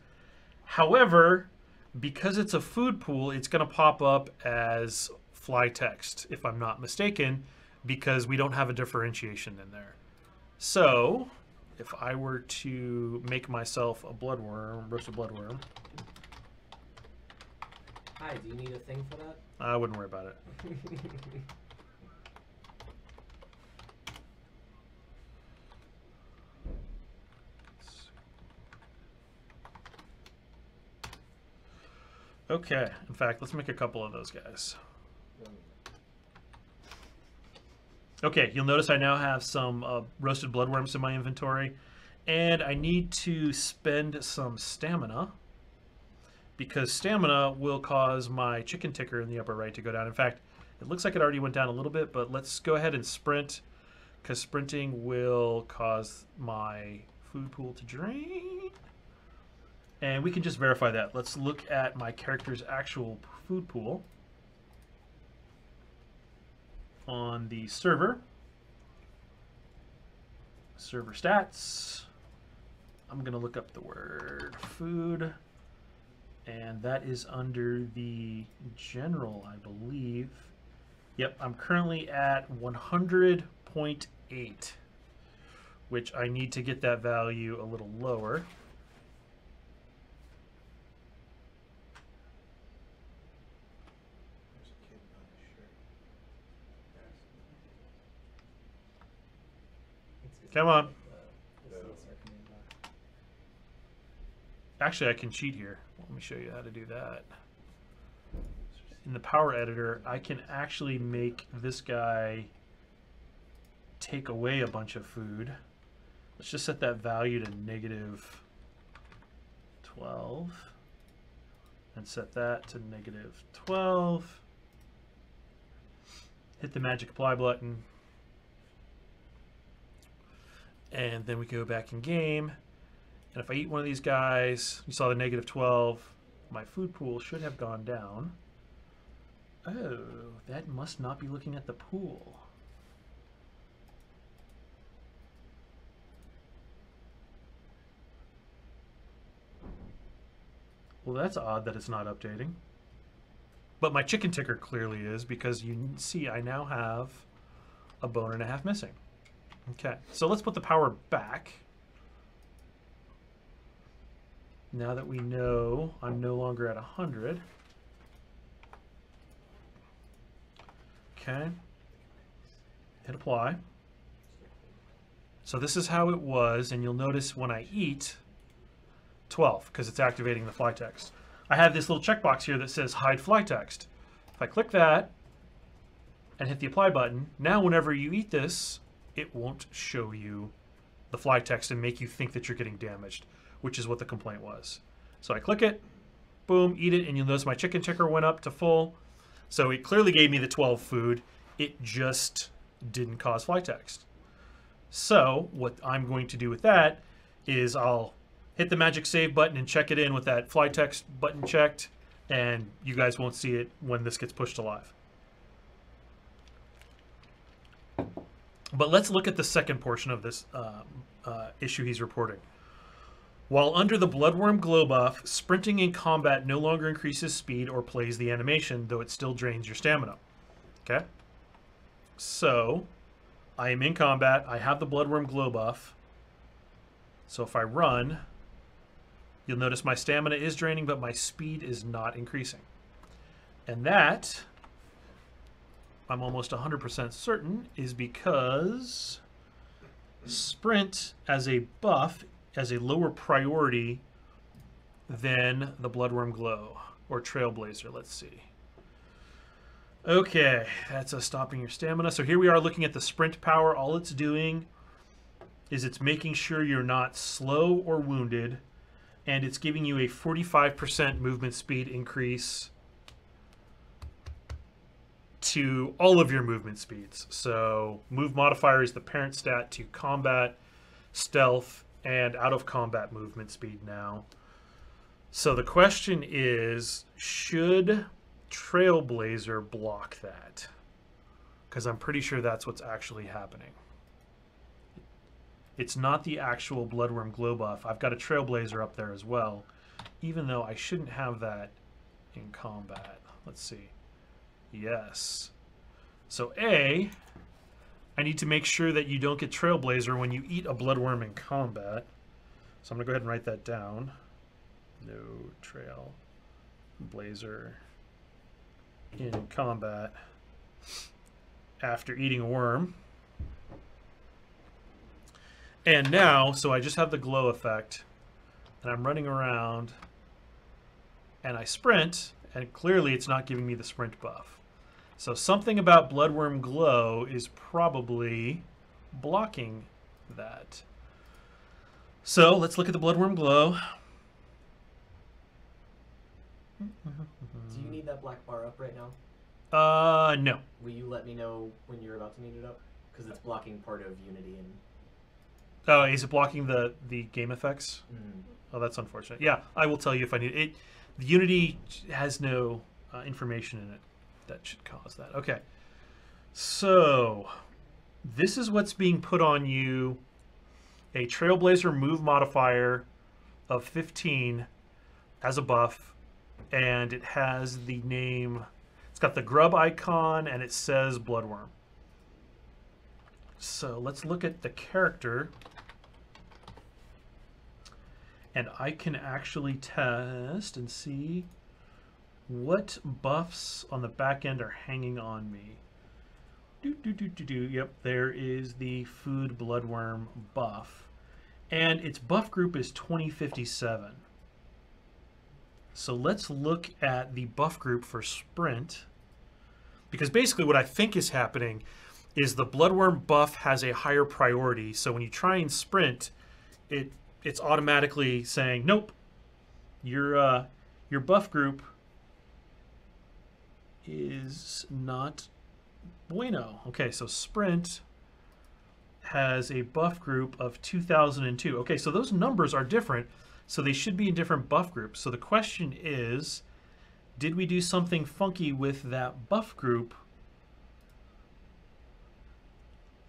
However, because it's a food pool, it's going to pop up as fly text, if I'm not mistaken, because we don't have a differentiation in there. So if I were to make myself a bloodworm, roasted bloodworm, Hi, do you need a thing for that? I wouldn't worry about it. Okay, in fact, let's make a couple of those guys. Okay, you'll notice I now have some roasted bloodworms in my inventory, and I need to spend some stamina, because stamina will cause my chicken ticker in the upper right to go down. In fact, it looks like it already went down a little bit, but let's go ahead and sprint, because sprinting will cause my food pool to drain. And we can just verify that. Let's look at my character's actual food pool on the server. Server stats. I'm going to look up the word food. And that is under the general, I believe. Yep, I'm currently at 100.8, which I need to get that value a little lower. Come on. Actually, I can cheat here. Let me show you how to do that. In the power editor, I can actually make this guy take away a bunch of food. Let's just set that value to -12 and set that to -12. Hit the magic apply button. And then we go back in game. And if I eat one of these guys, you saw the -12, my food pool should have gone down. Oh, that must not be looking at the pool. Well, that's odd that it's not updating. But my chicken ticker clearly is, because you see I now have a bone and a half missing. Okay, so let's put the power back. Now that we know I'm no longer at 100. Okay, hit apply. So this is how it was, and you'll notice when I eat 12, because it's activating the fly text. I have this little checkbox here that says hide fly text. If I click that and hit the apply button, now whenever you eat this, it won't show you the fly text and make you think that you're getting damaged, which is what the complaint was. So I click it, boom, eat it, and you'll notice my chicken ticker went up to full. So it clearly gave me the 12 food. It just didn't cause fly text. So what I'm going to do with that is I'll hit the magic save button and check it in with that fly text button checked, and you guys won't see it when this gets pushed to live. But let's look at the second portion of this issue he's reporting. While under the Bloodworm glow buff, sprinting in combat no longer increases speed or plays the animation, though it still drains your stamina. Okay? So, I am in combat. I have the Bloodworm glow buff. So if I run, you'll notice my stamina is draining, but my speed is not increasing. And that, I'm almost 100% certain, is because sprint as a buff has a lower priority than the Bloodworm glow or Trailblazer. Let's see. Okay, that's us stopping your stamina. So here we are looking at the sprint power. All it's doing is it's making sure you're not slow or wounded, and it's giving you a 45% movement speed increase to all of your movement speeds. So move modifier is the parent stat to combat, stealth, and out of combat movement speed now. So the question is, should Trailblazer block that? Because I'm pretty sure that's what's actually happening. It's not the actual Bloodworm glow buff. I've got a Trailblazer up there as well, even though I shouldn't have that in combat. Let's see. Yes. So A, I need to make sure that you don't get Trailblazer when you eat a bloodworm in combat. So I'm going to go ahead and write that down. No Trailblazer in combat after eating a worm. And now, so I just have the glow effect, and I'm running around, and I sprint, and clearly it's not giving me the sprint buff. So something about Bloodworm Glow is probably blocking that. So let's look at the Bloodworm Glow. Do you need that black bar up right now? No. Will you let me know when you're about to need it up? Because it's blocking part of Unity and... Oh, is it blocking the game effects? Mm. Oh, that's unfortunate. Yeah, I will tell you if I need it. The Unity has no information in it that should cause that. Okay. So, this is what's being put on you. A Trailblazer move modifier of 15 as a buff. And it has the name... It's got the grub icon and it says Bloodworm. So let's look at the character. And I can actually test and see what buffs on the back end are hanging on me. Yep, there is the food bloodworm buff. And its buff group is 2057. So let's look at the buff group for sprint. Because basically what I think is happening is the bloodworm buff has a higher priority. So when you try and sprint, it's automatically saying, nope, your buff group is not bueno. Okay, so sprint has a buff group of 2002. Okay, so those numbers are different, so they should be in different buff groups. So the question is, did we do something funky with that buff group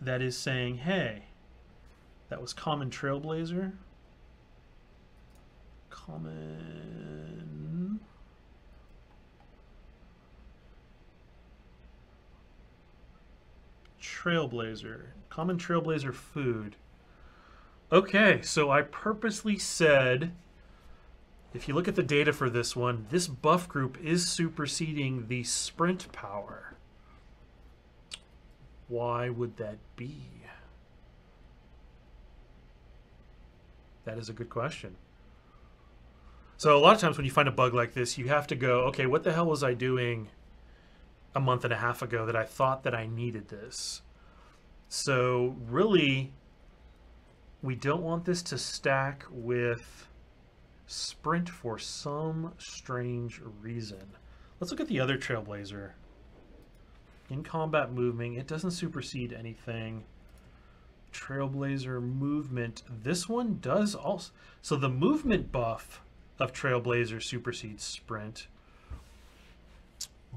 that is saying, hey, that was common Trailblazer? Common Trailblazer. Common Trailblazer food. Okay, so I purposely said, if you look at the data for this one, this buff group is superseding the sprint power. Why would that be? That is a good question. So a lot of times when you find a bug like this, you have to go, okay, what the hell was I doing a month and a half ago that I thought that I needed this? So really, we don't want this to stack with sprint for some strange reason. Let's look at the other Trailblazer. In combat moving, it doesn't supersede anything. Trailblazer movement, this one does also. So the movement buff of Trailblazer supersedes sprint.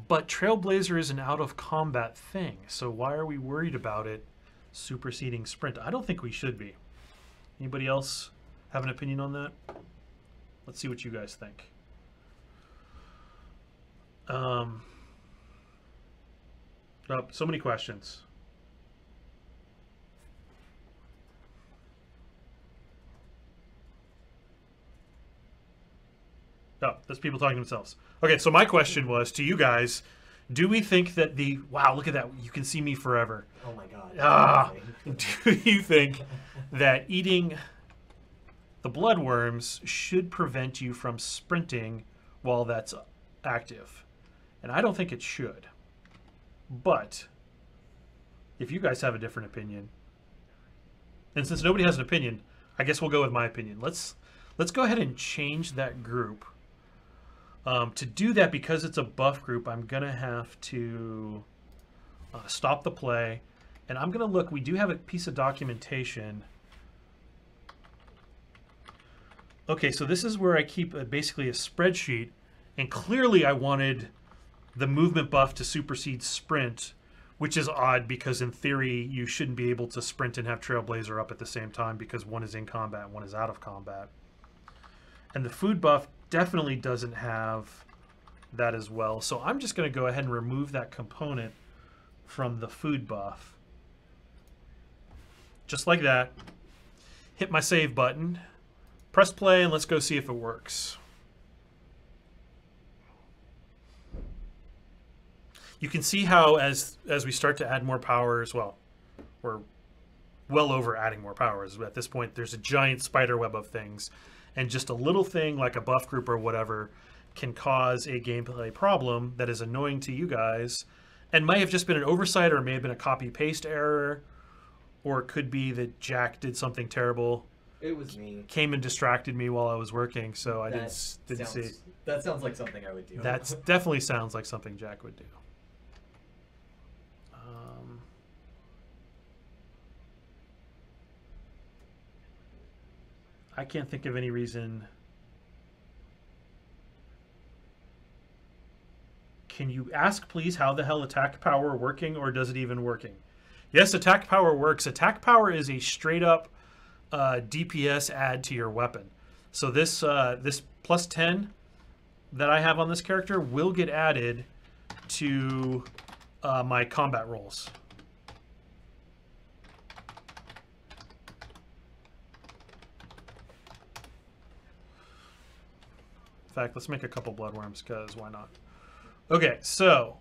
But Trailblazer is an out of combat thing, so why are we worried about it superseding sprint? I don't think we should be. Anybody else have an opinion on that? Let's see what you guys think. Oh, so many questions. Oh, there's people talking to themselves. Okay, so my question was to you guys, do we think that the... Wow, look at that. You can see me forever. Oh my god. Do you think that eating the bloodworms should prevent you from sprinting while that's active? And I don't think it should. But if you guys have a different opinion, and since nobody has an opinion, I guess we'll go with my opinion. Let's go ahead and change that group. To do that, because it's a buff group, I'm going to have to stop the play. And I'm going to look. We do have a piece of documentation. Okay, so this is where I keep basically a spreadsheet. And clearly I wanted the movement buff to supersede sprint, which is odd because in theory you shouldn't be able to sprint and have Trailblazer up at the same time because one is in combat and one is out of combat. And the food buff definitely doesn't have that as well. So I'm just going to go ahead and remove that component from the food buff. just like that. Hit my save button. Press play, and let's go see if it works. You can see how as we start to add more powers, well, we're well over adding more powers. At this point, there's a giant spider web of things, and just a little thing like a buff group or whatever can cause a gameplay problem that is annoying to you guys, and might have just been an oversight, or it may have been a copy-paste error, or it could be that Jack did something terrible. It was me. Came and distracted me while I was working, so I didn't see. That sounds like something I would do. That definitely sounds like something Jack would do. I can't think of any reason. Can you ask, please, how the hell attack power working, or does it even working? Yes, attack power works. Attack power is a straight-up DPS add to your weapon. So this this plus 10 that I have on this character will get added to my combat rolls. In fact, let's make a couple bloodworms, because why not? Okay, so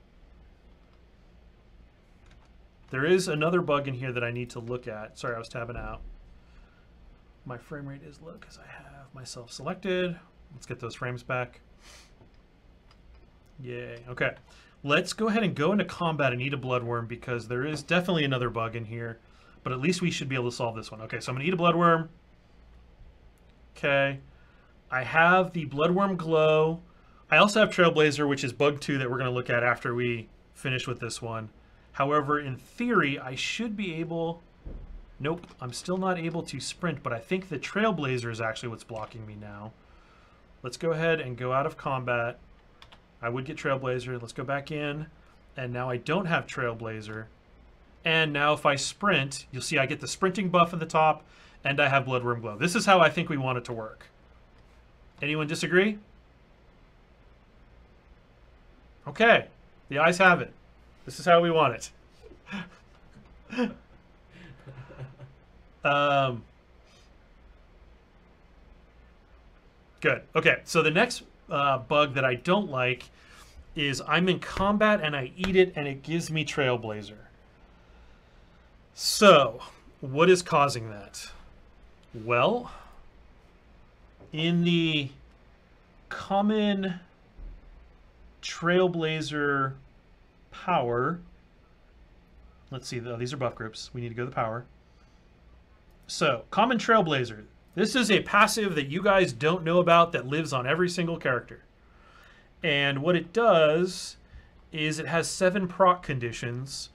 there is another bug in here that I need to look at. Sorry, I was tabbing out. My frame rate is low because I have myself selected. Let's get those frames back. Yay. Okay, let's go ahead and go into combat and eat a bloodworm, because there is definitely another bug in here, but at least we should be able to solve this one. Okay, so I'm going to eat a bloodworm. Okay. I have the bloodworm glow. I also have Trailblazer, which is bug 2 that we're going to look at after we finish with this one. However, in theory, I should be able... Nope, I'm still not able to sprint, but I think the Trailblazer is actually what's blocking me now. Let's go ahead and go out of combat. I would get Trailblazer. Let's go back in. And now I don't have Trailblazer. And now if I sprint, you'll see I get the sprinting buff at the top, and I have bloodworm glow. This is how I think we want it to work. Anyone disagree? Okay, the ayes have it. This is how we want it. Good. Okay, so the next bug that I don't like is I'm in combat and I eat it and it gives me Trailblazer. So, what is causing that? Well, in the common Trailblazer power, let's see, these are buff groups. We need to go to the power. So, common Trailblazer. This is a passive that you guys don't know about that lives on every single character. And what it does is it has 7 proc conditions,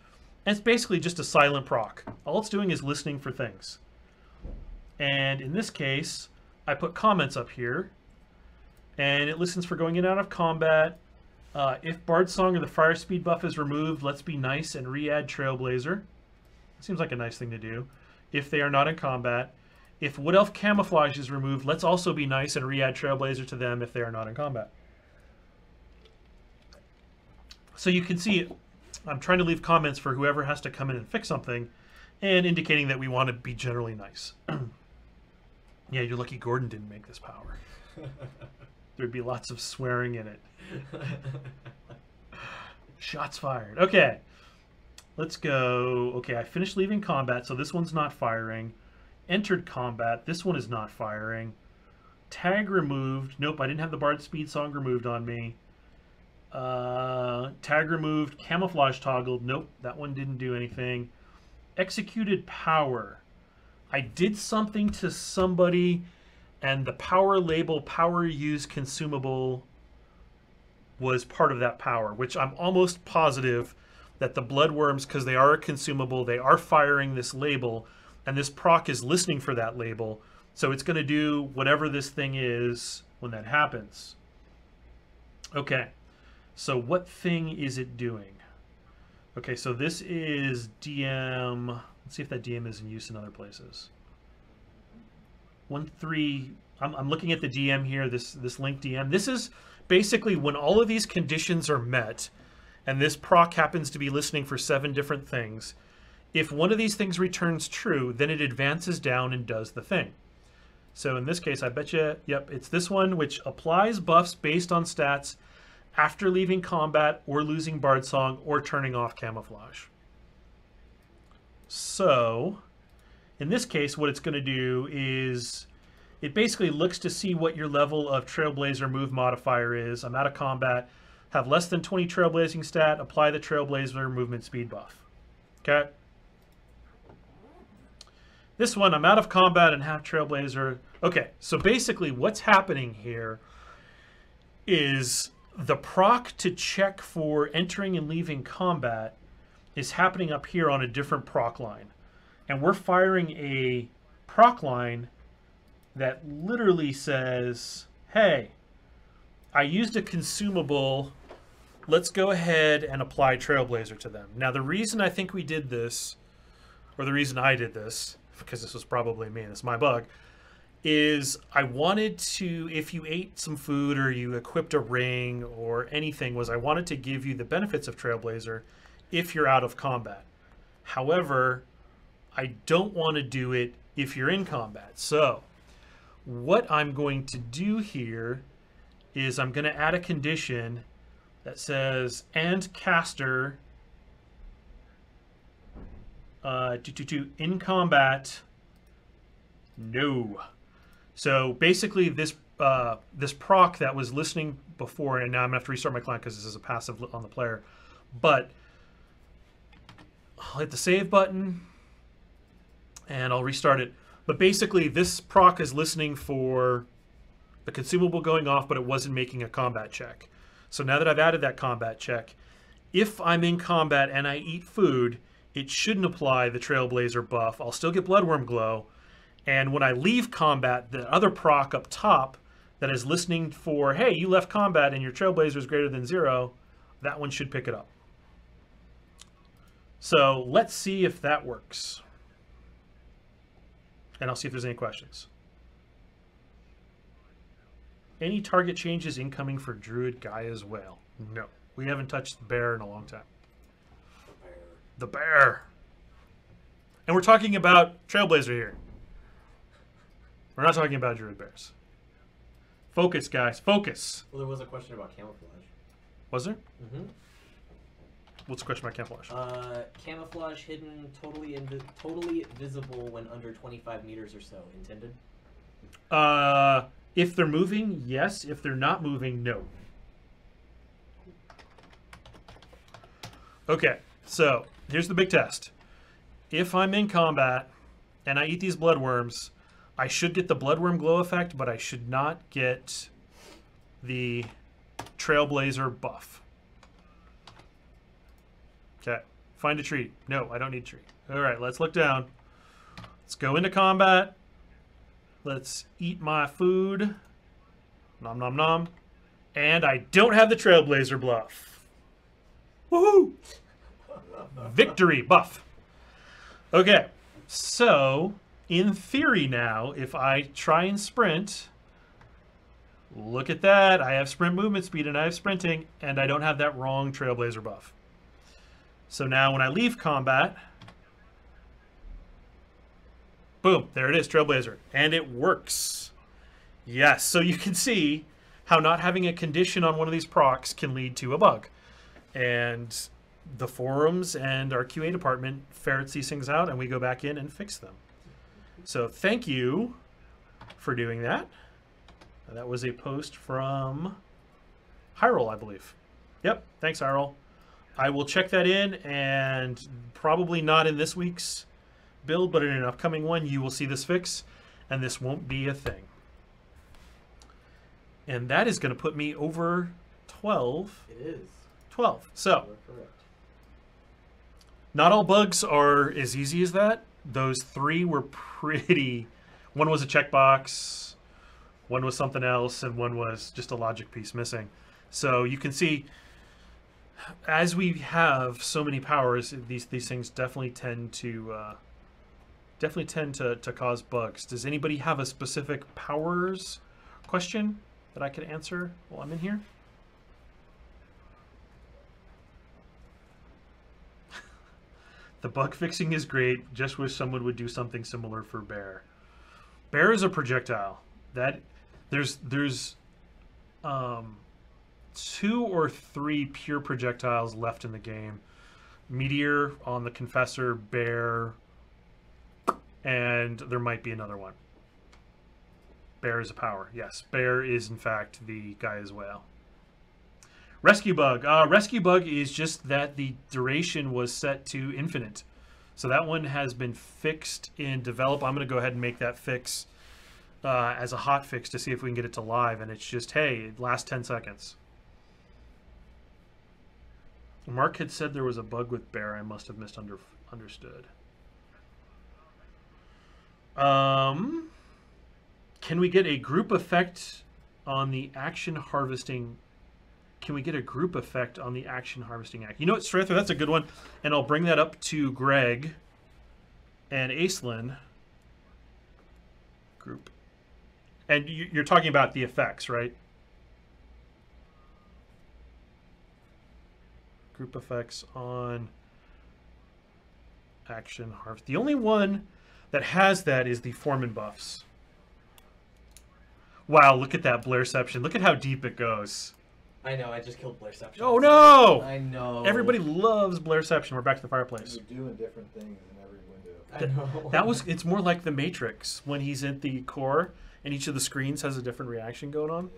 and it's basically just a silent proc. All it's doing is listening for things. And in this case, I put comments up here, and it listens for going in and out of combat. If Bard Song or the Fire Speed buff is removed, let's be nice and re-add Trailblazer. Seems like a nice thing to do. If they are not in combat. If Wood Elf Camouflage is removed, let's also be nice and re-add Trailblazer to them if they are not in combat. So you can see, I'm trying to leave comments for whoever has to come in and fix something, and indicating that we want to be generally nice. Yeah, you're lucky Gordon didn't make this power. There'd be lots of swearing in it. Shots fired. Okay, let's go. Okay, I finished leaving combat, so this one's not firing. Entered combat. This one is not firing. Tag removed. Nope, I didn't have the Bard Speed Song removed on me. Tag removed. Camouflage toggled. Nope, that one didn't do anything. Executed power. I did something to somebody, and the power label, power use consumable, was part of that power, which I'm almost positive that the bloodworms, because they are a consumable, they are firing this label, and this proc is listening for that label, so it's going to do whatever this thing is when that happens. Okay, so what thing is it doing? Okay, so this is DM. Let's see if that DM is in use in other places. 1.3. I'm looking at the DM here, this link DM. This is basically when all of these conditions are met, and this proc happens to be listening for 7 different things, If one of these things returns true, then it advances down and does the thing. So in this case, I bet you, yep, it's this one, which applies buffs based on stats after leaving combat or losing Bard Song or turning off camouflage. So in this case, what it's going to do is it basically looks to see what your level of Trailblazer move modifier is. I'm out of combat, have less than 20 Trailblazing stat, apply the Trailblazer movement speed buff. Okay. This one, I'm out of combat and have Trailblazer. Okay, so basically what's happening here is the proc to check for entering and leaving combat is happening up here on a different proc line. And we're firing a proc line that literally says, hey, I used a consumable. Let's go ahead and apply Trailblazer to them. Now, the reason I think we did this, or the reason I did this, because this was probably me and it's my bug, is I wanted to, if you ate some food or you equipped a ring or anything, was I wanted to give you the benefits of Trailblazer if you're out of combat. However, I don't want to do it if you're in combat. So what I'm going to do here is I'm going to add a condition that says, and caster in combat, no. So basically this this proc that was listening before, and now I'm gonna have to restart my client because this is a passive on the player, but I'll hit the save button and I'll restart it. But basically this proc is listening for the consumable going off, but it wasn't making a combat check. So now that I've added that combat check, if I'm in combat and I eat food, it shouldn't apply the Trailblazer buff. I'll still get Bloodworm Glow. And when I leave combat, the other proc up top that is listening for, hey, you left combat and your Trailblazer is greater than 0, that one should pick it up. So let's see if that works. And I'll see if there's any questions. Any target changes incoming for Druid Gaia's Whale? No. We haven't touched the bear in a long time. The bear. And we're talking about Trailblazer here. We're not talking about Druid bears. Focus, guys. Focus. Well, there was a question about camouflage. Was there? Mm-hmm. What's the question about camouflage? Camouflage hidden, totally visible when under 25 meters or so. Intended? If they're moving, yes. If they're not moving, no. Okay, so here's the big test. If I'm in combat and I eat these bloodworms, I should get the Bloodworm Glow effect, but I should not get the Trailblazer buff. Okay, find a tree. No, I don't need a tree. All right, let's look down. Let's go into combat. Let's eat my food. Nom nom nom. And I don't have the Trailblazer buff. Woohoo! Victory buff. Okay, so in theory now, if I try and sprint, look at that. I have sprint movement speed and I have sprinting, and I don't have that wrong Trailblazer buff. So now when I leave combat, boom, there it is, Trailblazer. And it works. Yes, so you can see how not having a condition on one of these procs can lead to a bug. And the forums and our QA department ferrets these things out, and we go back in and fix them. So thank you for doing that. That was a post from Hyrule, I believe. Yep, thanks, Hyrule. I will check that in, and probably not in this week's build, but in an upcoming one, you will see this fix, and this won't be a thing. And that is going to put me over 12. It is. 12. So, You're correct. not all bugs are as easy as that. Those 3 were pretty... One was a checkbox, one was something else, and one was just a logic piece missing. So you can see, as we have so many powers, these things definitely tend to cause bugs. Does anybody have a specific powers question that I could answer while I'm in here? The bug fixing is great. Just wish someone would do something similar for Bear. Bear is a projectile. That there's 2 or 3 pure projectiles left in the game. Meteor on the Confessor, Bear, and there might be another one. Bear is a power. Yes, Bear is in fact the guy as well. Rescue Bug. Rescue Bug is just that the duration was set to infinite. So that one has been fixed in develop. I'm going to go ahead and make that fix as a hot fix to see if we can get it to live. And it's just, hey, it lasts 10 seconds. Mark had said there was a bug with Bear. I must have misunderstood. Can we get a group effect on the action harvesting? Can we get a group effect on the action harvesting act? You know what, Strather, that's a good one. And I'll bring that up to Greg and Aislinn. Group. And you're talking about the effects, right? Group effects on action harvest. The only one that has that is the Foreman buffs. Wow, look at that Blairception. Look at how deep it goes. I know, I just killed Blairception. Oh no! I know. Everybody loves Blairception. We're back to the fireplace. You're doing different things in every window. I know. It's more like the Matrix when he's at the core and each of the screens has a different reaction going on.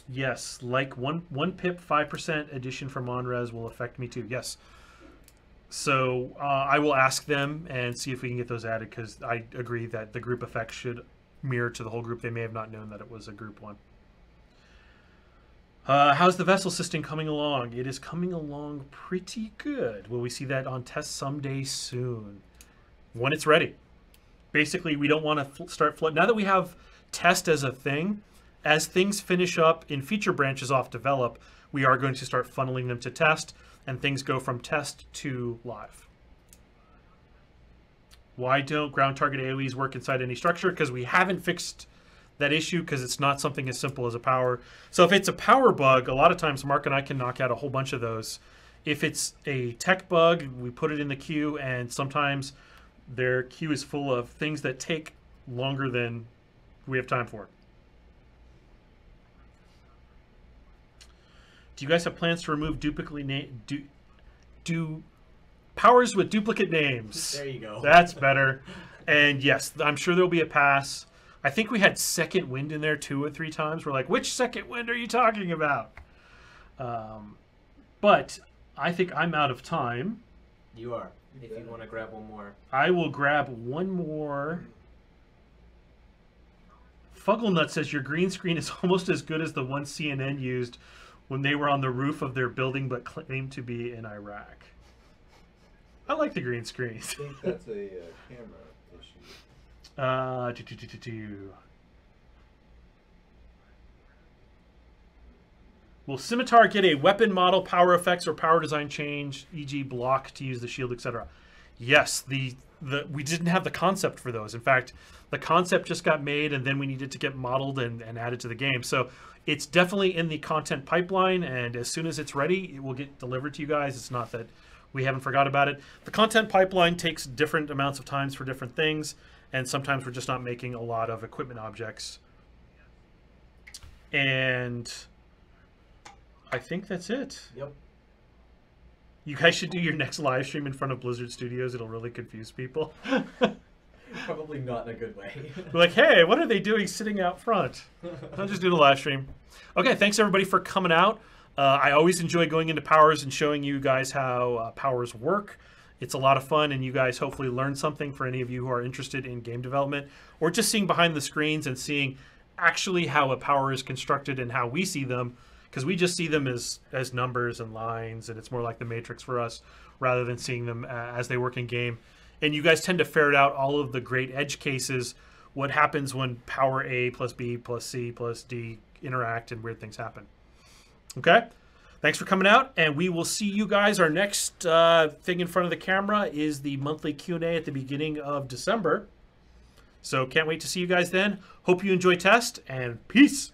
Yeah. Yes, like one pip 5% addition for Monrez will affect me too. Yes. So I will ask them and see if we can get those added, because I agree that the group effect should mirror to the whole group. They may have not known that it was a group one. How's the vessel system coming along? It is coming along pretty good. Will we see that on test someday soon? When it's ready. Basically, we don't want to start flood. Now that we have test as a thing, as things finish up in feature branches off develop, we are going to start funneling them to test, and things go from test to live. Why don't ground target AoEs work inside any structure? Because we haven't fixed that issue, because it's not something as simple as a power. So if it's a power bug, a lot of times Mark and I can knock out a whole bunch of those. If it's a tech bug, we put it in the queue, and sometimes their queue is full of things that take longer than we have time for. Do you guys have plans to remove duplicate powers with duplicate names? There you go. That's better. And yes, I'm sure there'll be a pass. I think we had second wind in there 2 or 3 times. We're like, which second wind are you talking about? But I think I'm out of time. You are. If you want to grab one more. I will grab one more. Fugglenut says your green screen is almost as good as the one CNN used when they were on the roof of their building but claimed to be in Iraq. I like the green screens. I think that's a camera issue. Will Scimitar get a weapon model, power effects, or power design change, e.g. block to use the shield, etc.? Yes, we didn't have the concept for those. In fact, the concept just got made, and then we needed to get modeled and added to the game. So it's definitely in the content pipeline, and as soon as it's ready, it will get delivered to you guys. It's not that we haven't forgot about it. The content pipeline takes different amounts of times for different things, and sometimes we're just not making a lot of equipment objects. And I think that's it. Yep. You guys should do your next live stream in front of Blizzard Studios. It'll really confuse people. Probably not in a good way. We're like, hey, what are they doing sitting out front? I'll just do the live stream. Okay, thanks everybody for coming out. I always enjoy going into powers and showing you guys how powers work. It's a lot of fun, and you guys hopefully learn something for any of you who are interested in game development, or just seeing behind the screens and seeing actually how a power is constructed and how we see them, because we just see them as numbers and lines, and it's more like the Matrix for us rather than seeing them as they work in game. And you guys tend to ferret out all of the great edge cases, what happens when power A plus B plus C plus D interact and weird things happen. Okay? Thanks for coming out, and we will see you guys. Our next thing in front of the camera is the monthly Q&A at the beginning of December. So can't wait to see you guys then. Hope you enjoy test, and peace.